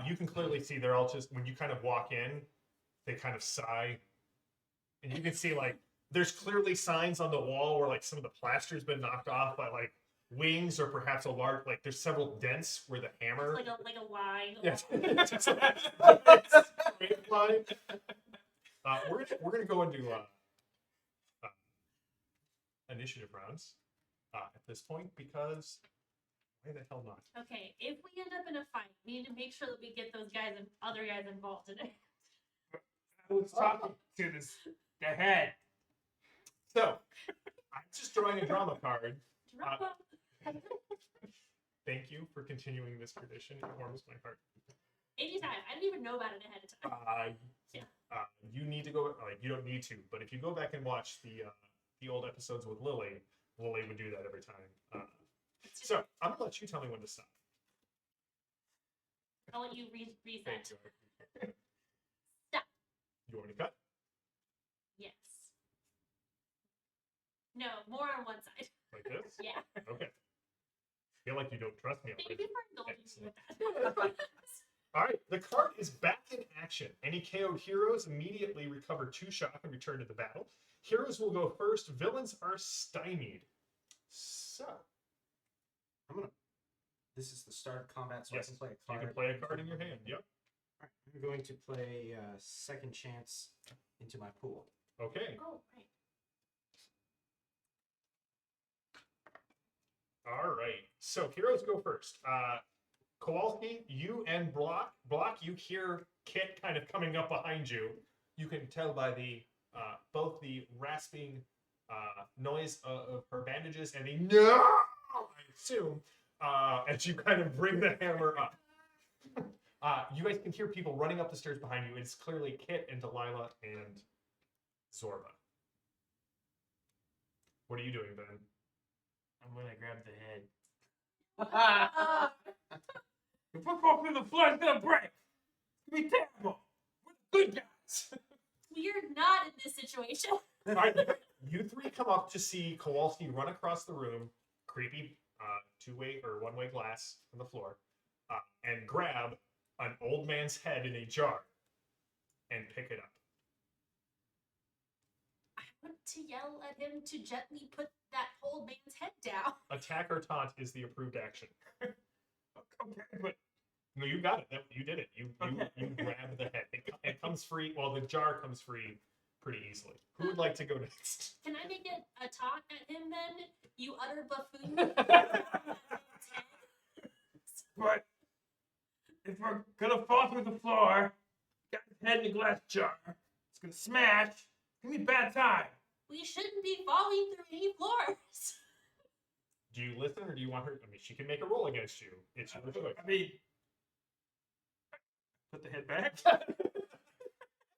S1: You can clearly see they're all just when you kind of walk in, they kind of sigh, and you can see like there's clearly signs on the wall where like some of the plaster's been knocked off by like wings or perhaps a large like there's several dents where the hammer.
S3: It's like a line.
S1: Yes. Straight line. We're gonna go into initiative rounds at this point because why the hell not?
S3: Okay, if we end up in a fight, we need to make sure that we get those guys and other guys involved in it.
S5: I was talking to the head.
S1: So I'm just drawing a drama card.
S3: Drama.
S1: Thank you for continuing this tradition. It warms my heart.
S3: Anytime. I didn't even know about it ahead of time. Yeah.
S1: You need to go. Like, you don't need to, but if you go back and watch the old episodes with Lily would do that every time. So I'm gonna let you tell me when to stop.
S3: I'll let you reset.
S1: Thank you.
S3: Stop.
S1: You want me to cut?
S3: Yes. No, more on one side.
S1: Like this?
S3: Yeah.
S1: Okay. Feel like you don't trust me
S3: Thank
S1: already.
S3: you for indulging me with that.
S1: All right, the card is back in action. Any KO'd heroes immediately recover 2 shock and return to the battle. Heroes will go first. Villains are stymied. So,
S2: this is the start of combat, so
S1: yes,
S2: I can play a
S1: you
S2: card.
S1: can play a card in your hand. Yep.
S2: Alright, I'm going to play second chance into my pool.
S1: Okay.
S3: Oh, right.
S1: All right. So heroes go first. Kowalski, you and Block, you hear Kit kind of coming up behind you. You can tell by the both the rasping noise of her bandages and the no, I assume, as you kind of bring the hammer up. You guys can hear people running up the stairs behind you. It's clearly Kit and Delilah and Zorba. What are you doing, Ben?
S5: I'm gonna grab the head.
S6: Uh,
S5: If we're going through the floor, it's gonna break. It's gonna be terrible. We're the good guys.
S3: We're not in this situation.
S1: All right, you three come up to see Kowalski run across the room, creepy two-way or one-way glass on the floor, and grab an old man's head in a jar and pick it up.
S3: I want to yell at him to gently put that old man's head down.
S1: Attack or taunt is the approved action.
S5: Okay, but
S1: No, you got it. You did it. You
S5: Okay.
S1: grab the head. It comes free. Well, the jar comes free pretty easily. Who would like to go next?
S3: Can I make it a taunt at him then? You utter buffoon.
S5: but if we're gonna fall through the floor, got his head in a glass jar. It's gonna smash. It's gonna be a bad time.
S3: We shouldn't be falling through any floors.
S1: Do you listen or do you want her? I mean, she can make a roll against you. It's your choice.
S5: I mean, put the head back.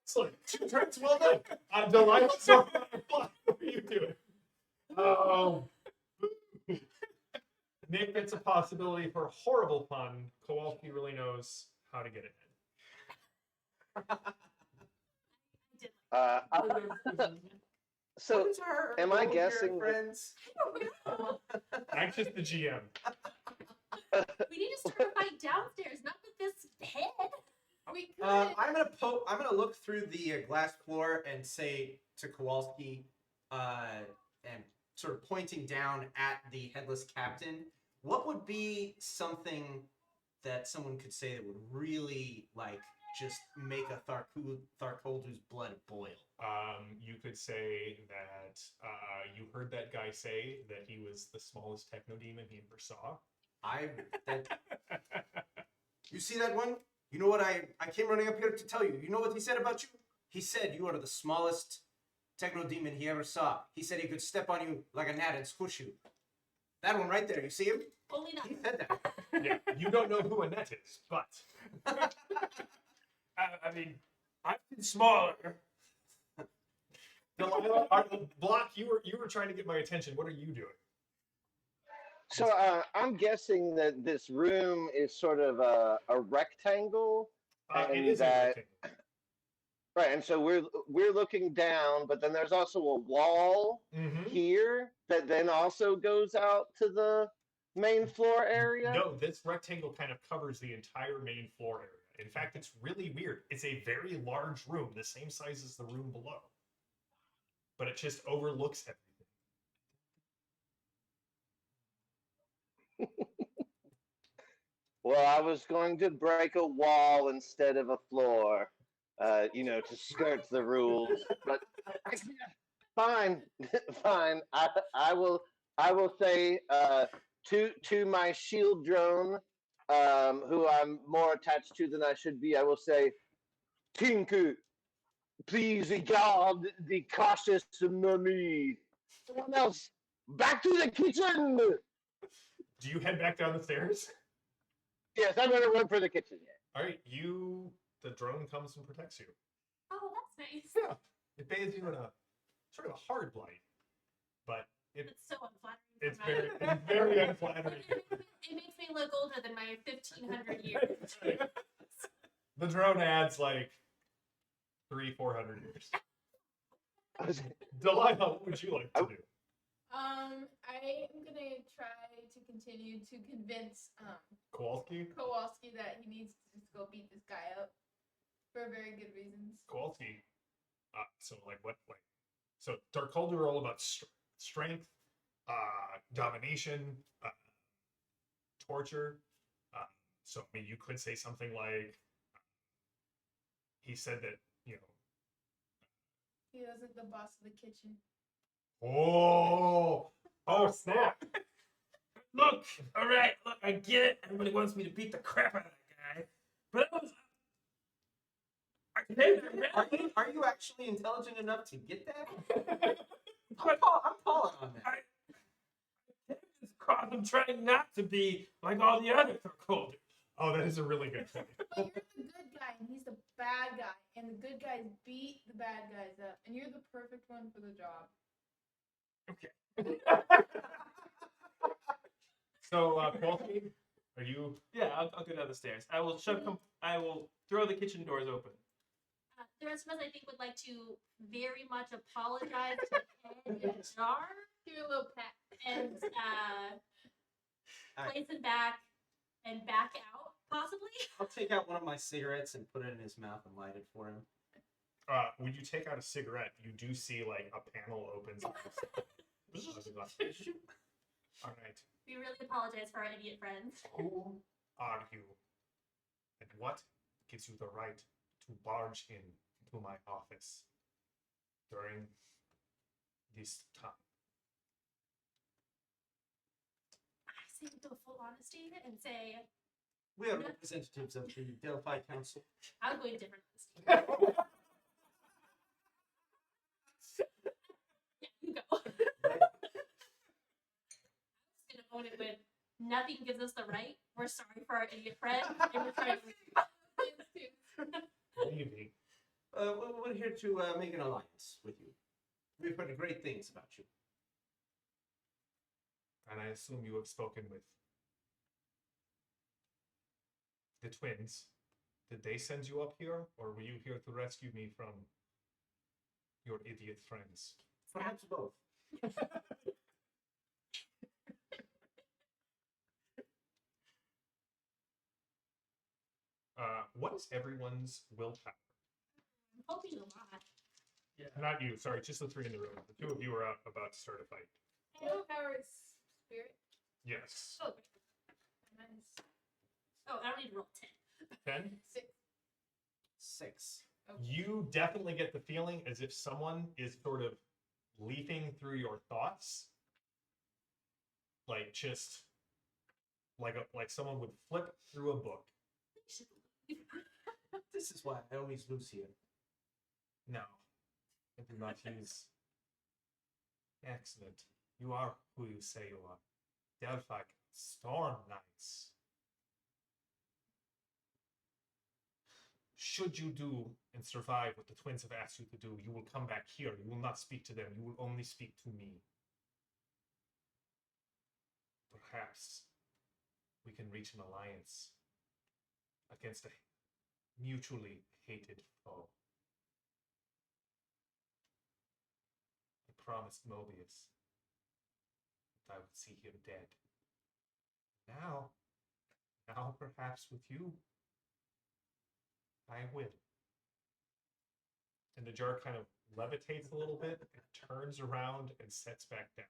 S1: Excellent. 2 turns well done. Delilah, sorry, what are you doing? Oh. Nick gets a possibility for a horrible pun. Kowalski really knows how to get it in.
S4: So,
S2: What is her
S4: am I
S2: goal here,
S4: guessing that-
S2: friends?
S1: Anxious the GM.
S3: We need to start a fight downstairs, not with this head.
S6: we could.
S2: I'm gonna look through the glass floor and say to Kowalski, and sort of pointing down at the headless captain, what would be something that someone could say that would really just make a Tharkoldu's blood boil?
S1: You could say that you heard that guy say that he was the smallest techno demon he ever saw.
S2: You see that one? You know what I came running up here to tell you. You know what he said about you? He said you are the smallest techno demon he ever saw. He said he could step on you like a gnat and squish you. That one right there, you see him?
S3: Only not.
S2: He said that.
S1: Yeah, you don't know who Annette is, but
S5: I mean, I've been smaller.
S1: Delilah, Block, you were trying to get my attention. What are you doing?
S4: So I'm guessing that this room is sort of a rectangle,
S1: It
S4: and
S1: is a
S4: that
S1: rectangle.
S4: right. And so we're looking down, but then there's also a wall
S1: Mhm.
S4: here that then also goes out to the main floor area.
S1: No, this rectangle kind of covers the entire main floor area. In fact, it's really weird. It's a very large room, the same size as the room below. But it just overlooks everything.
S4: Well, I was going to break a wall instead of a floor, to skirt the rules. But fine, fine. I will say to my shield drone, who I'm more attached to than I should be. I will say, Tinku, please regard the cautious mummy. Someone else, back to the kitchen.
S1: Do you head back down the stairs?
S4: Yes, I'm gonna run for the kitchen.
S1: All right, the drone comes and protects you.
S3: Oh, that's nice.
S1: Yeah, it bathes you in a sort of a hard light, but
S3: It's so unflattering.
S1: it's
S3: for my-
S1: very unflattering.
S3: It makes me look older than my 1,500 years.
S1: The drone adds like 300-400 years. Delilah, what would you like to do?
S6: I am gonna try to continue to convince
S1: Kowalski?
S6: Kowalski that he needs to just go beat this guy up for very good reasons.
S1: Kowalski. So Darkolder are all about strength, domination, torture. So I mean, you could say something like, he said that
S6: He wasn't the boss of the kitchen.
S1: Oh snap!
S5: Look, all right, look, I get it. Everybody wants me to beat the crap out of that guy, but I
S2: Are you actually intelligent enough to get that? I'm calling on that.
S5: I'm trying not to be like all the other Torg.
S1: Oh, that is a really good point.
S6: But you're the good guy, and he's the bad guy, and the good guys beat the bad guys up, and you're the perfect one for the job.
S1: So, Quality, are you?
S5: Yeah, I'll go down the stairs. I will I will throw the kitchen doors open.
S3: The rest of us, I think, would like to very much apologize to the head jar
S6: Give you a little pat.
S3: and place it back and back out, possibly.
S2: I'll take out one of my cigarettes and put it in his mouth and light it for him.
S1: When you take out a cigarette, you do see like a panel opens. All right.
S3: We really apologize for our idiot friends.
S1: Who are you? And what gives you the right to barge into my office during this time?
S3: I say we go full honesty and say,
S2: We are representatives of the Delphi Council.
S3: I'm going different honesty. Yeah, you go. Own it with nothing gives us the right. We're sorry for our idiot friend, and we're trying to.
S1: Maybe.
S2: We're here to make an alliance with you. We've heard great things about you.
S1: And I assume you have spoken with the twins. Did they send you up here, or were you here to rescue me from your idiot friends?
S2: Perhaps both.
S1: What is everyone's willpower?
S3: I'm hoping a lot.
S5: Yeah.
S1: Not you, sorry, just the three in the room. The two of you are about to start a fight.
S6: Willpower is spirit.
S1: Yes.
S3: Oh,
S6: Mine is
S3: oh, I don't need to roll 10.
S1: 10?
S6: 6.
S2: 6.
S6: Okay.
S1: You definitely get the feeling as if someone is sort of leafing through your thoughts. Like just like someone would flip through a book.
S2: This is why I always lose here.
S1: No, I do not use. Excellent. You are who you say you are. Delphi Storm Knights. Should you do and survive what the twins have asked you to do, you will come back here. You will not speak to them. You will only speak to me. Perhaps we can reach an alliance against a mutually hated foe. I promised Mobius that I would see him dead. Now perhaps with you, I will. And the jar kind of levitates a little bit, and turns around, and sets back down.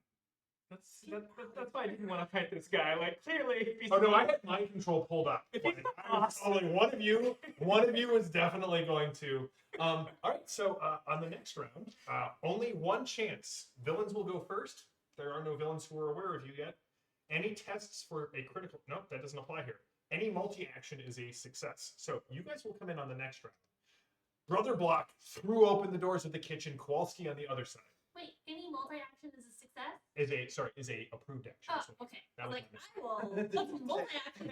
S5: That's why I didn't want to fight this guy. Like clearly, if he's
S1: Oh no, I had mind control pulled up. Like, I was calling one of you is definitely going to. All right, so on the next round, only one chance. Villains will go first. There are no villains who are aware of you yet. Any tests for a critical? Nope, that doesn't apply here. Any multi-action is a success. So you guys will come in on the next round. Brother Block threw open the doors of the kitchen. Kowalski on the other side.
S3: Wait, any multi-action is a success?
S1: Is a approved action.
S3: Oh,
S1: So
S3: okay.
S1: that
S3: I was
S1: was
S3: like,
S1: my
S3: I will. Multi-action.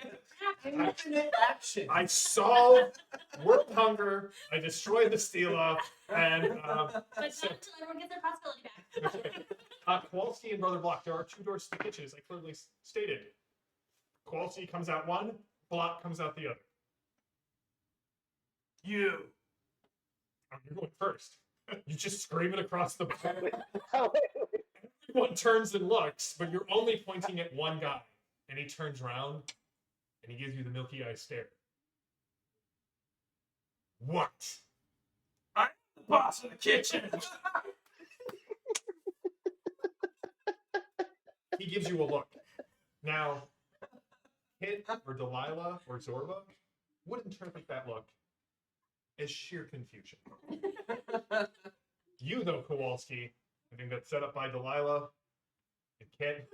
S2: Infinite action.
S1: I solved world hunger. I destroyed the Stela, and
S3: But not until everyone gets their possibility back.
S1: Kowalski and Brother Block. There are two doors to the kitchen, as I clearly stated. Kowalski comes out one, Block comes out the other. You. You're going first. You just scream it across the board. Everyone turns and looks, but you're only pointing at one guy. And he turns around, and he gives you the milky eye stare. What?
S5: I'm the boss of the kitchen.
S1: He gives you a look. Now, Kit or Delilah or Zorba would interpret that look as sheer confusion. You, though, Kowalski, I think that's set up by Delilah and Kit,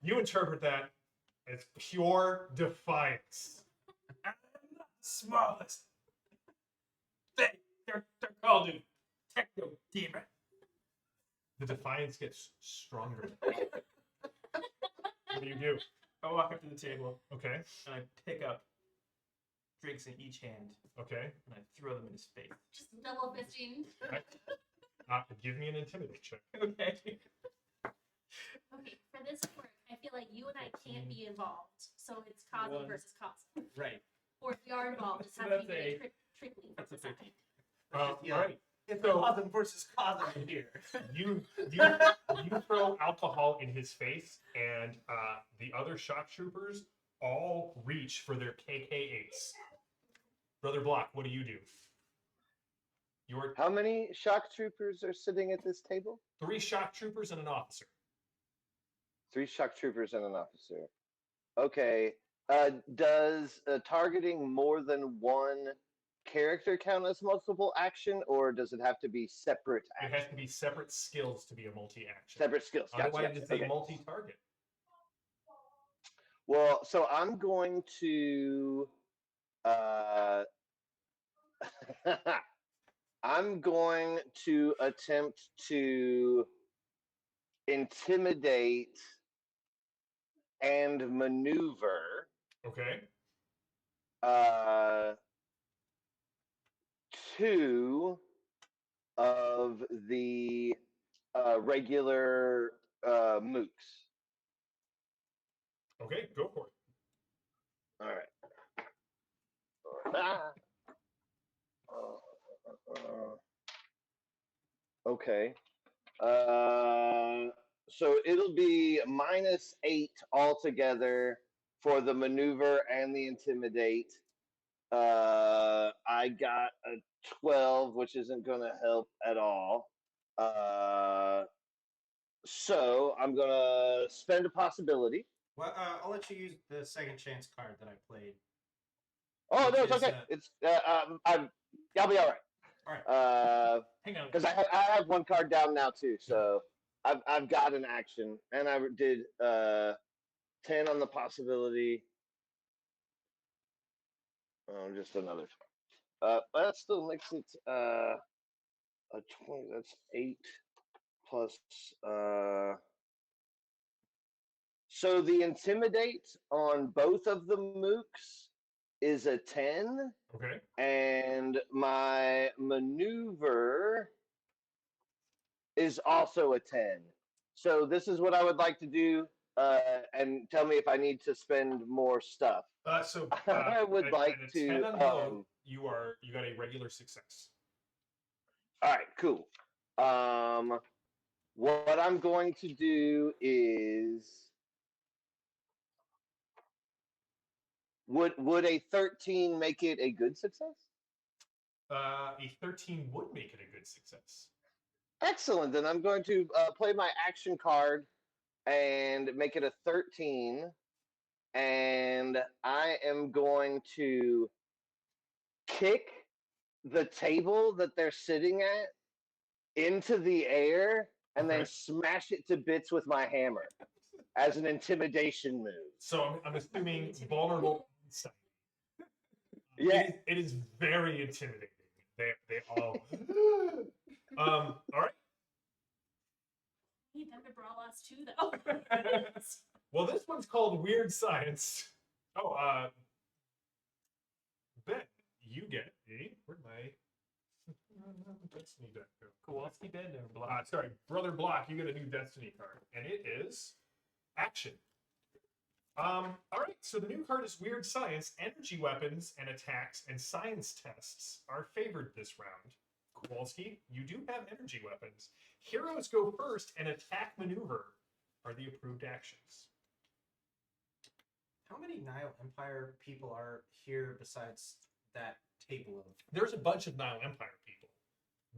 S1: you interpret that as pure defiance.
S5: I'm not the smallest. They're called a techno demon.
S1: The defiance gets stronger. What do?
S5: I walk up to the table
S1: Okay.
S5: and I pick up drinks in each hand
S1: Okay.
S5: and I throw them in his face.
S3: Just double fisting.
S1: Give me an intimidate check.
S5: Okay.
S3: Okay, for this to work, I feel like you and I can't be involved. So it's Cosmo
S5: One.
S3: versus Cosmo.
S5: Right.
S3: Or if we are involved, just
S5: So
S3: have to be
S5: that's
S3: very
S5: a-
S3: trickly from
S5: that's
S3: the
S5: a 50.
S3: side.
S2: Yeah.
S1: All right.
S2: It's
S1: So-
S2: Cosm versus Cosm in here.
S1: You throw alcohol in his face, and the other shock troopers all reach for their KK8s. Brother Block, what do you do? Your
S4: How many shock troopers are sitting at this table?
S1: 3 shock troopers and an officer.
S4: 3 shock troopers and an officer. Okay. Does targeting more than one character count as multiple action, or does it have to be separate
S1: It
S4: action?
S1: has to be separate skills to be a multi-action.
S4: Separate skills. Gotcha,
S1: Otherwise,
S4: gotcha.
S1: it's a
S4: Okay.
S1: multi-target.
S4: Well, so I'm going to I'm going to attempt to intimidate and maneuver
S1: Okay.
S4: 2 of the regular mooks.
S1: Okay, go for it.
S4: All right. Ah. Okay. So it'll be -8 altogether for the maneuver and the intimidate. I got a 12, which isn't going to help at all. So I'm going to spend a possibility.
S2: Well, I'll let you use the second chance card that I played.
S4: Oh, no,
S2: Which
S4: it's
S2: is,
S4: okay. I'll be all right.
S2: All right.
S5: Hang on.
S4: Because I have one card down now too, so I've got an action, and I did 10 on the possibility. Oh, just another. That still makes it a 20. That's 8 plus. So the intimidate on both of the mooks is a 10.
S1: Okay.
S4: And my maneuver is also a 10. So this is what I would like to do, and tell me if I need to spend more stuff. I would like
S1: at a
S4: to,
S1: 10 on both, you got a regular success.
S4: All right, cool. What I'm going to do is, would a 13 make it a good success?
S1: A 13 would make it a good success.
S4: Excellent. Then I'm going to play my action card and make it a 13. And I am going to kick the table that they're sitting at into the air and then
S1: Okay.
S4: smash it to bits with my hammer as an intimidation move.
S1: So I'm assuming vulnerable insight.
S4: Yeah.
S1: It is very intimidating. They all. All right.
S3: I need them to brawl us too, though.
S1: Well, this one's called Weird Science. Oh, Ben, you get where'd my Destiny deck go?
S5: Kowalski bed or block?
S1: Sorry, Brother Block, you get a new Destiny card, and it is Action. All right, so the new card is Weird Science. Energy weapons and attacks and science tests are favored this round. Kowalski, you do have energy weapons. Heroes go first, and attack maneuver are the approved actions.
S2: How many Nile Empire people are here besides that table of?
S1: There's a bunch of Nile Empire people.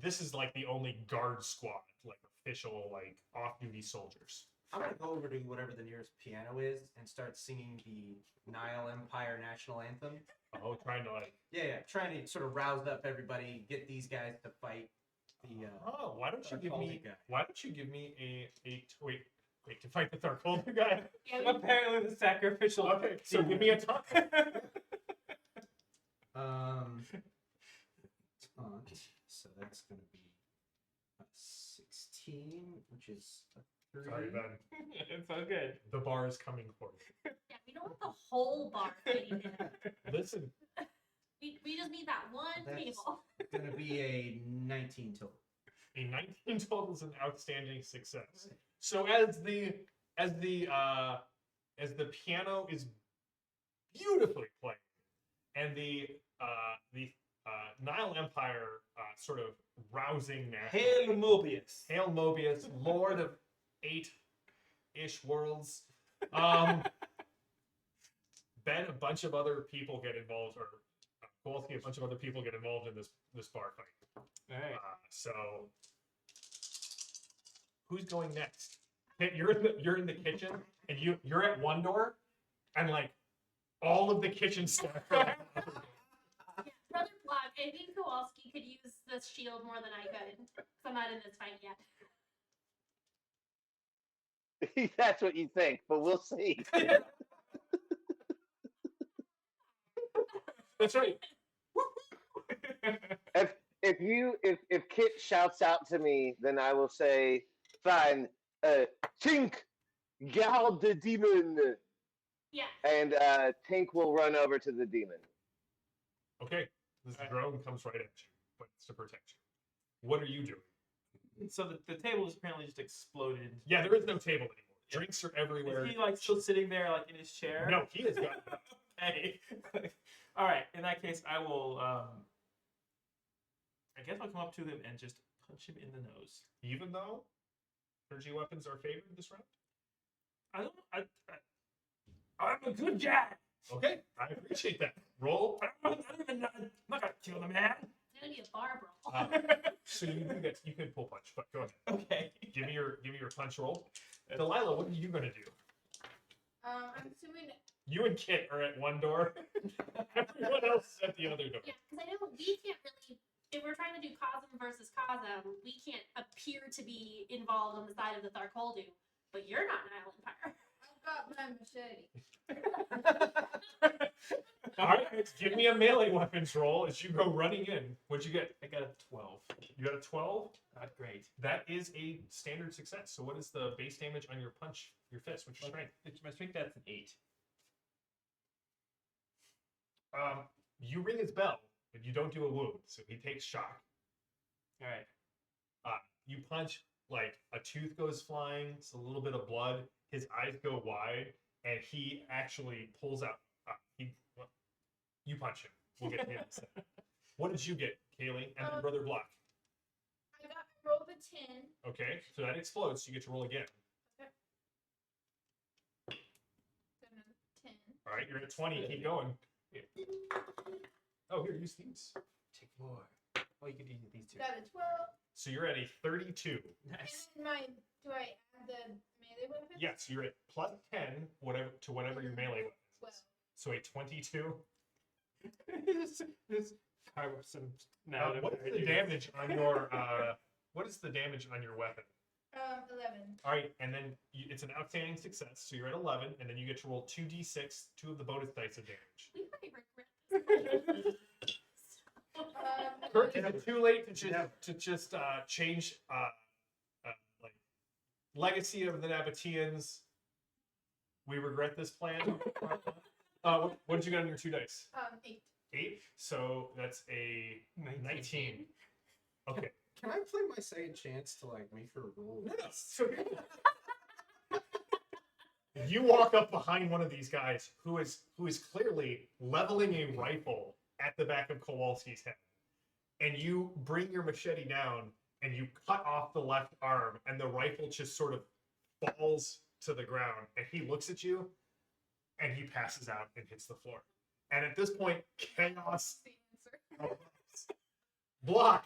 S1: This is like the only guard squad, like official, like off-duty soldiers.
S2: I'm gonna go over to whatever the nearest piano is and start singing the Nile Empire national anthem.
S1: Oh, trying to like.
S2: Yeah, trying to sort of rouse up everybody, get these guys to fight the.
S1: Oh, why don't you give
S2: Tharkaldi
S1: me?
S2: guy.
S1: Why don't you give me wait to fight the Tharkaldi guy?
S3: Yeah,
S5: Apparently the sacrificial.
S1: Okay, so give me a taunt.
S2: Taunt.
S7: So that's going to be a 16, which is a 3.
S1: Sorry, Ben.
S5: It's so good.
S1: The bar is coming for you.
S3: Yeah, we don't want the whole bar getting in.
S1: Listen,
S3: We just need that one
S7: That's-
S3: table.
S7: Going to be a 19 total.
S1: a 19 total is an outstanding success. So as the piano is beautifully played, and the Nile Empire sort of rousing naturally.
S5: Hail Mobius.
S1: Hail Mobius, Lord of 8-ish worlds. Ben, a bunch of other people get involved, or Kowalski, a bunch of other people get involved in this bar fight.
S5: All right.
S1: So, who's going next? Hey, you're in the kitchen, and you're at one door, and like all of the kitchen staff are at the other door.
S3: Yeah, Brother Block, I think Kowalski could use this shield more than I could. 'Cause I'm not in this fight yet.
S4: That's what you think, but we'll see.
S1: That's right.
S4: If Kit shouts out to me, then I will say, "Fine, Tink, guard the demon,"
S3: Yeah.
S4: and Tink will run over to the demon.
S1: Okay, this drone comes right at you, but it's to protect you. What are you doing?
S5: So the table is apparently just exploded.
S1: Yeah, there is no table anymore. Drinks are everywhere.
S5: Is he like still sitting there like in his chair?
S1: No, he has got.
S5: Okay. All right. In that case, I will. I guess I'll come up to him and just punch him in the nose.
S1: Even though energy weapons are favored this round.
S5: I don't. I'm a good guy.
S1: Okay, I appreciate that. Roll.
S5: I'm not gonna kill the man.
S3: It's gonna be a bar brawl.
S1: So you do get. You could pull punch, but go ahead.
S5: Okay.
S1: Give me your punch roll. Delilah, what are you gonna do?
S6: I'm assuming
S1: You and Kit are at one door. Everyone else is at the other door.
S3: Yeah, because I know we can't really, if we're trying to do Cosm versus Cosm, we can't appear to be involved on the side of the Tharkoldu. But you're not Nile Empire.
S6: I've got my machete.
S1: All right, give me a melee weapons roll as you go running in. What'd you get?
S5: I got a 12.
S1: You got a 12.
S5: Not great.
S1: That is a standard success. So what is the base damage on your punch, your fist? What's your strength?
S5: My strength, that's an 8.
S1: You ring his bell, but you don't do a wound, so he takes shock.
S5: All right.
S1: You punch, like a tooth goes flying, it's a little bit of blood. His eyes go wide, and he actually pulls out. You punch him. We'll get to him in a second. What did you get, Kaylee? And then Brother Block.
S6: I rolled a 10.
S1: Okay, so that explodes, so you get to roll again.
S6: So another 10.
S1: All right, you're at 20. Keep going. Oh, here, use these.
S5: Take more. Oh, you could use these two.
S6: Got a 12.
S1: So you're at a 32.
S5: Nice.
S6: And do I add the melee weapon?
S1: Yes, you're at plus 10 whatever your melee weapon is.
S6: 12.
S1: So a 22.
S5: This Carson now.
S1: What is the damage on your what is the damage on your weapon?
S6: 11.
S1: All right, and then it's an outstanding success, so you're at 11, and then you get to roll 2d6, 2 of the bonus dice of damage.
S3: We might regret this.
S1: Kirk, is it too late to just change like legacy of the Nabateans? We regret this plan. What did you get on your 2 dice?
S6: 8.
S1: 8. So that's a 19. Okay.
S7: Can I play my second chance to like make her roll?
S1: No. So you walk up behind one of these guys who is clearly leveling a rifle at the back of Kowalski's head, and you bring your machete down and you cut off the left arm, and the rifle just sort of falls to the ground, and he looks at you, and he passes out and hits the floor. And at this point, chaos.
S6: The answer.
S1: Block.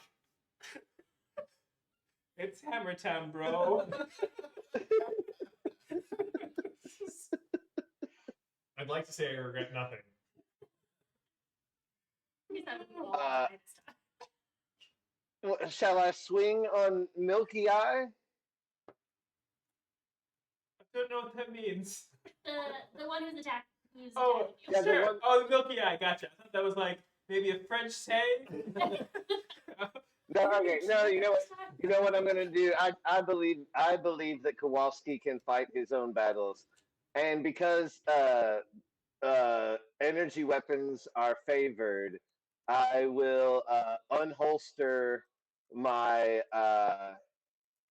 S5: It's hammer time, bro.
S1: I'd like to say I regret nothing.
S3: He's having a lot of time stuff.
S4: Shall I swing on Milky Eye?
S5: I don't know what that means.
S3: The one who's attacked. Who's
S5: Oh,
S3: attacking you.
S4: Yeah, the
S5: sure.
S4: one-
S5: Oh, the Milky Eye. Gotcha. I thought that was like maybe a French saying.
S4: No, okay, no, you know what? You know what I'm gonna do? I believe that Kowalski can fight his own battles, and because energy weapons are favored, I will unholster my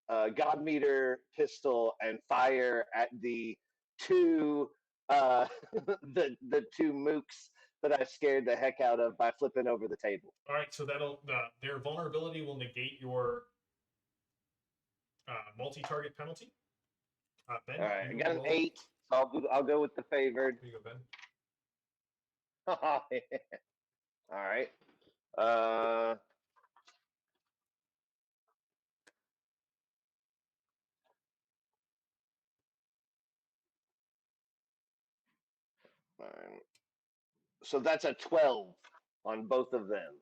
S4: God meter pistol and fire at the two the two mooks that I scared the heck out of by flipping over the table.
S1: All right, so that'll their vulnerability will negate your multi-target penalty. Ben,
S4: All right, I
S1: you
S4: got an
S1: roll.
S4: 8, so I'll go with the favored.
S1: Here you go, Ben.
S4: All right. Uh, Fine. So that's a 12 on both of them.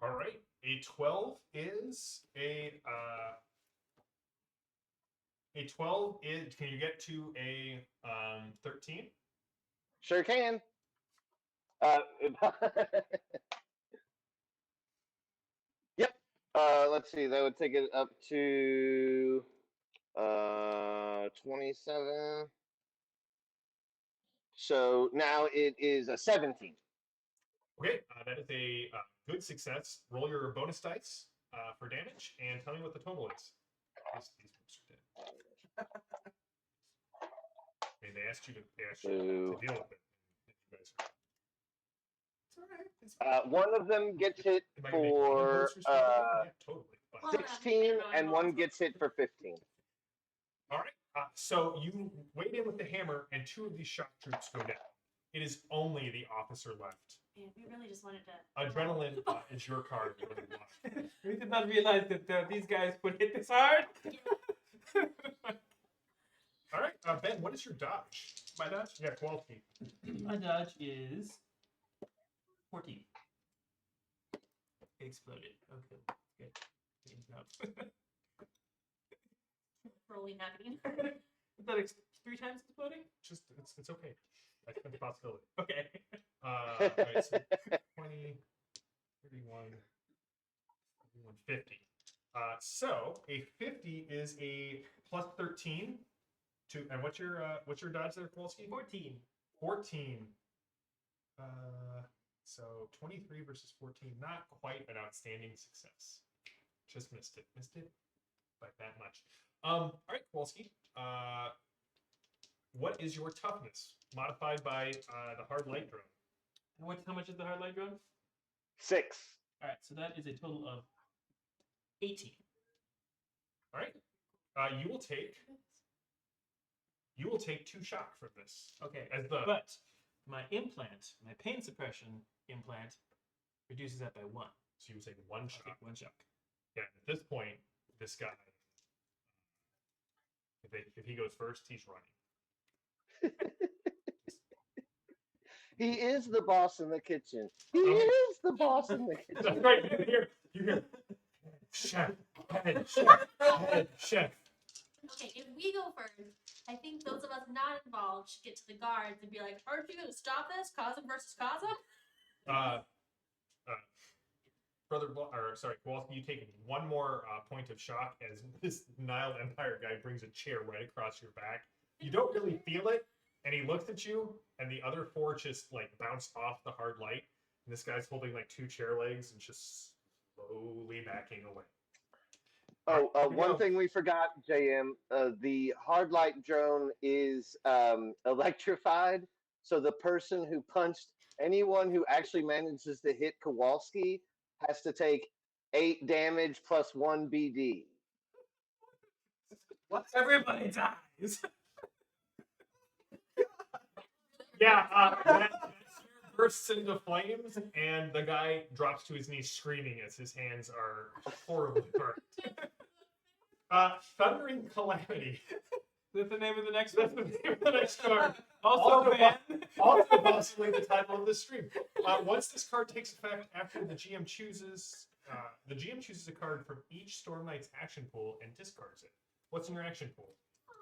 S1: All right, a 12 is a 12 is. Can you get to a 13?
S4: Sure can. Uh, yep. Let's see. That would take it up to 27. So now it is a 17.
S1: Okay, that is a good success. Roll your bonus dice for damage and tell me what the total is. These folks are dead. I mean, they asked you to deal with it. You guys are... It's all right. It's fine.
S4: One of them gets hit
S1: Am I gonna make
S4: for
S1: posters for that? Yeah, totally. But...
S4: 16, and one gets hit for 15.
S1: All right. So you wade in with the hammer, and 2 of these shock troops go down. It is only the officer left.
S3: Man, we really just wanted to.
S1: Adrenaline is your card.
S5: We did not realize that these guys would hit this hard.
S1: All right, Ben, what is your dodge?
S5: My dodge?
S1: Yeah, Kowalski.
S5: My dodge is 14. It exploded. Okay, good. Good job.
S3: Rolling happening.
S5: Is that 3 times exploding?
S1: Just it's okay. That's a possibility.
S5: Okay.
S1: All right, so 20, 31, 50. So a 50 is a plus 13 to, and what's your dodge there, Kowalski?
S5: 14.
S1: 14. So 23 versus 14, not quite an outstanding success. Just missed it by that much. All right, Kowalski. What is your toughness modified by the hard light drone?
S5: And how much is the hard light drone?
S4: 6.
S5: All right, so that is a total of 18.
S1: All right. You will take 2 shock from this.
S5: Okay.
S1: But
S5: my implant, my pain suppression implant, reduces that by 1.
S1: so you will take 1 shock.
S5: Take 1 shock.
S1: Yeah. At this point, this guy, if he goes first, he's running.
S4: He is the boss in the kitchen. He is the boss in the kitchen.
S1: That's right. You hear, chef, head, chef.
S3: Okay, if we go first, I think those of us not involved should get to the guards and be like, "Aren't you going to stop this? Cosm versus Cosm?"
S1: Kowalski, you take 1 more point of shock as this Nile Empire guy brings a chair right across your back. You don't really feel it, and he looks at you, and the other 4 just like bounce off the hard light. And this guy's holding like 2 chair legs and just slowly backing away.
S4: One thing we forgot, JM, the hard light drone is electrified, so the person who punched anyone who actually manages to hit Kowalski has to take 8 damage plus 1 BD.
S5: What? Everybody dies.
S1: Yeah, that chair bursts into flames, and the guy drops to his knees screaming as his hands are horribly burnt. Thundering Calamity.
S5: Is that the name of the next
S1: That's
S5: one?
S1: the name of the next card.
S5: Also, Ben.
S1: Also possibly the title of this stream. Once this card takes effect, after the GM chooses a card from each Storm Knight's action pool and discards it. What's in your action pool?
S3: Oh,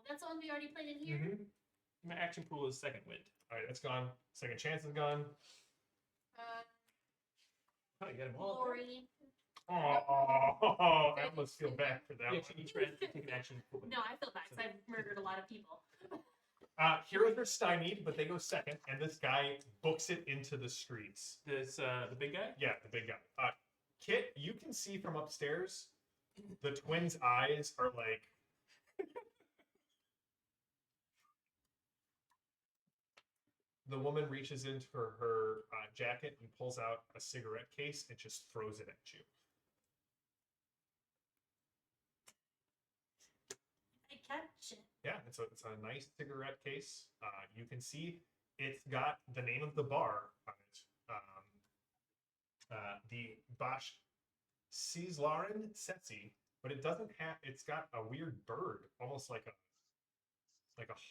S3: that's the one we already played in here.
S1: Mm-hmm.
S5: My action pool is Second Wind.
S1: All right, that's gone. Second Chance is gone.
S5: Oh, you got them all.
S3: Glory.
S1: Oh, I almost feel bad for that
S5: You
S1: one.
S5: actually each take an action.
S3: No, I feel bad because I've murdered a lot of people.
S1: Heroes are stymied, but they go second, and this guy books it into the streets.
S5: This the big guy.
S1: Yeah, the big guy. Kit, you can see from upstairs, the twins' eyes are like. The woman reaches into her jacket and pulls out a cigarette case and just throws it at you.
S3: I catch it.
S1: Yeah, it's a nice cigarette case. You can see it's got the name of the bar on it. The Bash Cieslaren Setzi, but it doesn't have. It's got a weird bird, almost like a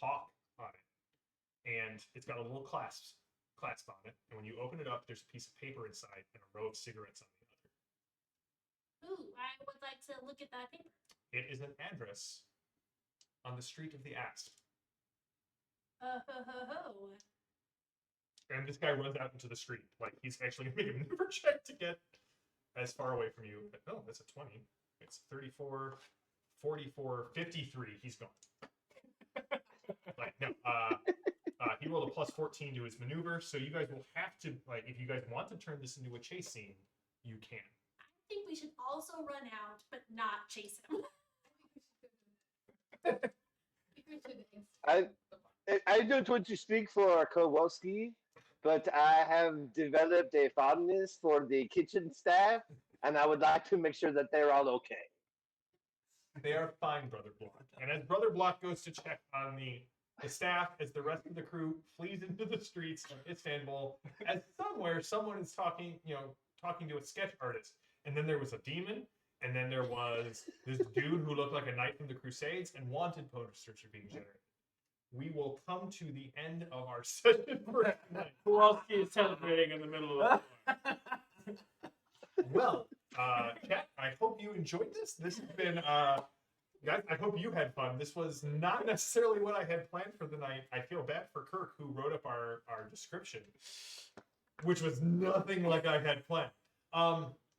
S1: hawk on it, and it's got a little clasp on it. And when you open it up, there's a piece of paper inside and a row of cigarettes on the other.
S3: Ooh, I would like to look at that paper.
S1: It is an address on the street of the Asp.
S3: Ho.
S1: And this guy runs out into the street. Like, he's actually going to make a maneuver check to get as far away from you. No, that's a 20. It's 34, 44, 53. He's gone. Like, no. He rolled a plus 14 to his maneuver, so you guys will have to, like, if you guys want to turn this into a chase scene, you can.
S3: I think we should also run out, but not chase him.
S4: I don't want to speak for Kowalski, but I have developed a fondness for the kitchen staff, and I would like to make sure that they're all okay.
S1: They are fine, Brother Block. And as Brother Block goes to check on the staff, as the rest of the crew flees into the streets of Istanbul, as somewhere someone is talking to a sketch artist. And then there was a demon, and then there was this dude who looked like a knight from the Crusades, and wanted posters are being generated. We will come to the end of our session for tonight.
S5: Kowalski is celebrating in the middle of the
S1: Well, chat, I hope you enjoyed this. This has been, guys, I hope you had fun. This was not necessarily what I had planned for the night. I feel bad for Kirk, who wrote up our description, which was nothing like I had planned.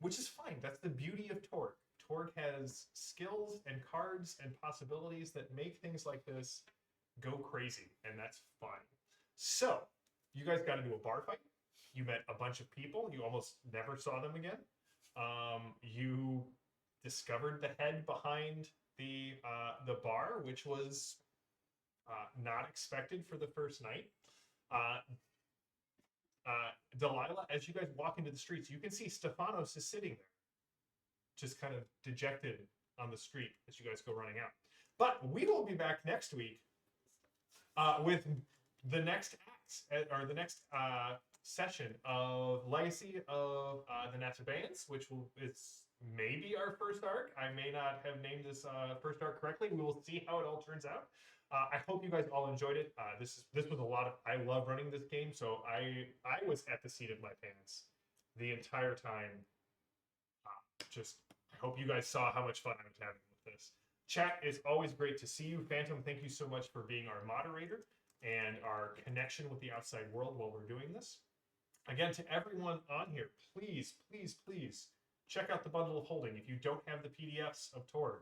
S1: Which is fine. That's the beauty of Torg. Torg has skills and cards and possibilities that make things like this go crazy, and that's fine. So, you guys got into a bar fight. You met a bunch of people. You almost never saw them again. You discovered the head behind the bar, which was not expected for the first night. Delilah, as you guys walk into the streets, you can see Stefanos is sitting there, just kind of dejected on the street as you guys go running out. But we will be back next week with the next act, or the next session of Legacy of the Nabateans, which is maybe our first arc. I may not have named this first arc correctly. We will see how it all turns out. I hope you guys all enjoyed it. This was a lot of. I love running this game, so I was at the seat of my pants the entire time. I hope you guys saw how much fun I was having with this. Chat, it's always great to see you. Phantom, thank you so much for being our moderator and our connection with the outside world while we're doing this. Again, to everyone on here, please, please, please check out the bundle of holding. If you don't have the PDFs of Torg,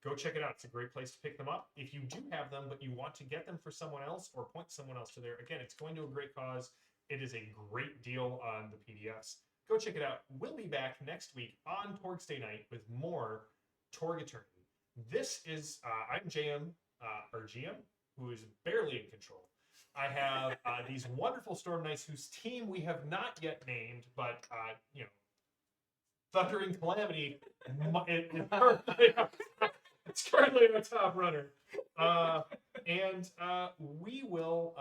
S1: go check it out. It's a great place to pick them up. If you do have them, but you want to get them for someone else or point someone else to there, again, it's going to a great cause. It is a great deal on the PDFs. Go check it out. We'll be back next week on Torg's Night with more Torg Eternity. This is, I'm JM, or GM, who is barely in control. I have these wonderful Storm Knights whose team we have not yet named, but, Thundering Calamity it's currently our top runner. And we will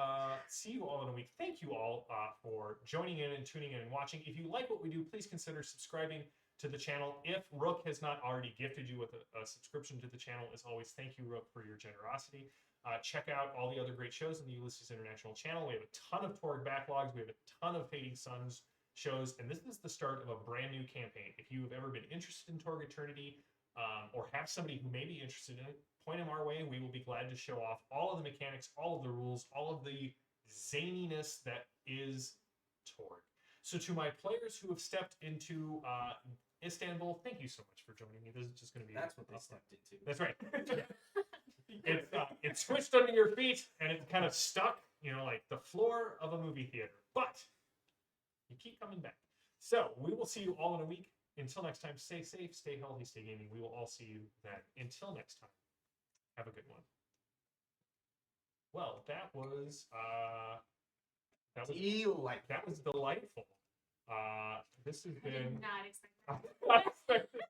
S1: see you all in a week. Thank you all for joining in and tuning in and watching. If you like what we do, please consider subscribing to the channel. If Rook has not already gifted you with a subscription to the channel, as always, thank you, Rook, for your generosity. Check out all the other great shows on the Ulysses International channel. We have a ton of Torg backlogs. We have a ton of Fading Suns shows, and this is the start of a brand new campaign. If you have ever been interested in Torg Eternity, or have somebody who may be interested in it, point them our way. We will be glad to show off all of the mechanics, all of the rules, all of the zaniness that is Torg. So to my players who have stepped into Istanbul, thank you so much for joining me. This is just going to be
S7: That's what they
S1: fun.
S7: stepped into.
S1: That's right. It's squished under your feet and it's kind of stuck, like the floor of a movie theater. But you keep coming back. So we will see you all in a week. Until next time, stay safe, stay healthy, stay gaming. We will all see you then. Until next time, have a good one. Well, that was
S2: Delightful.
S1: delightful. This has
S3: I did
S1: been
S3: not expect that.
S1: unexpected.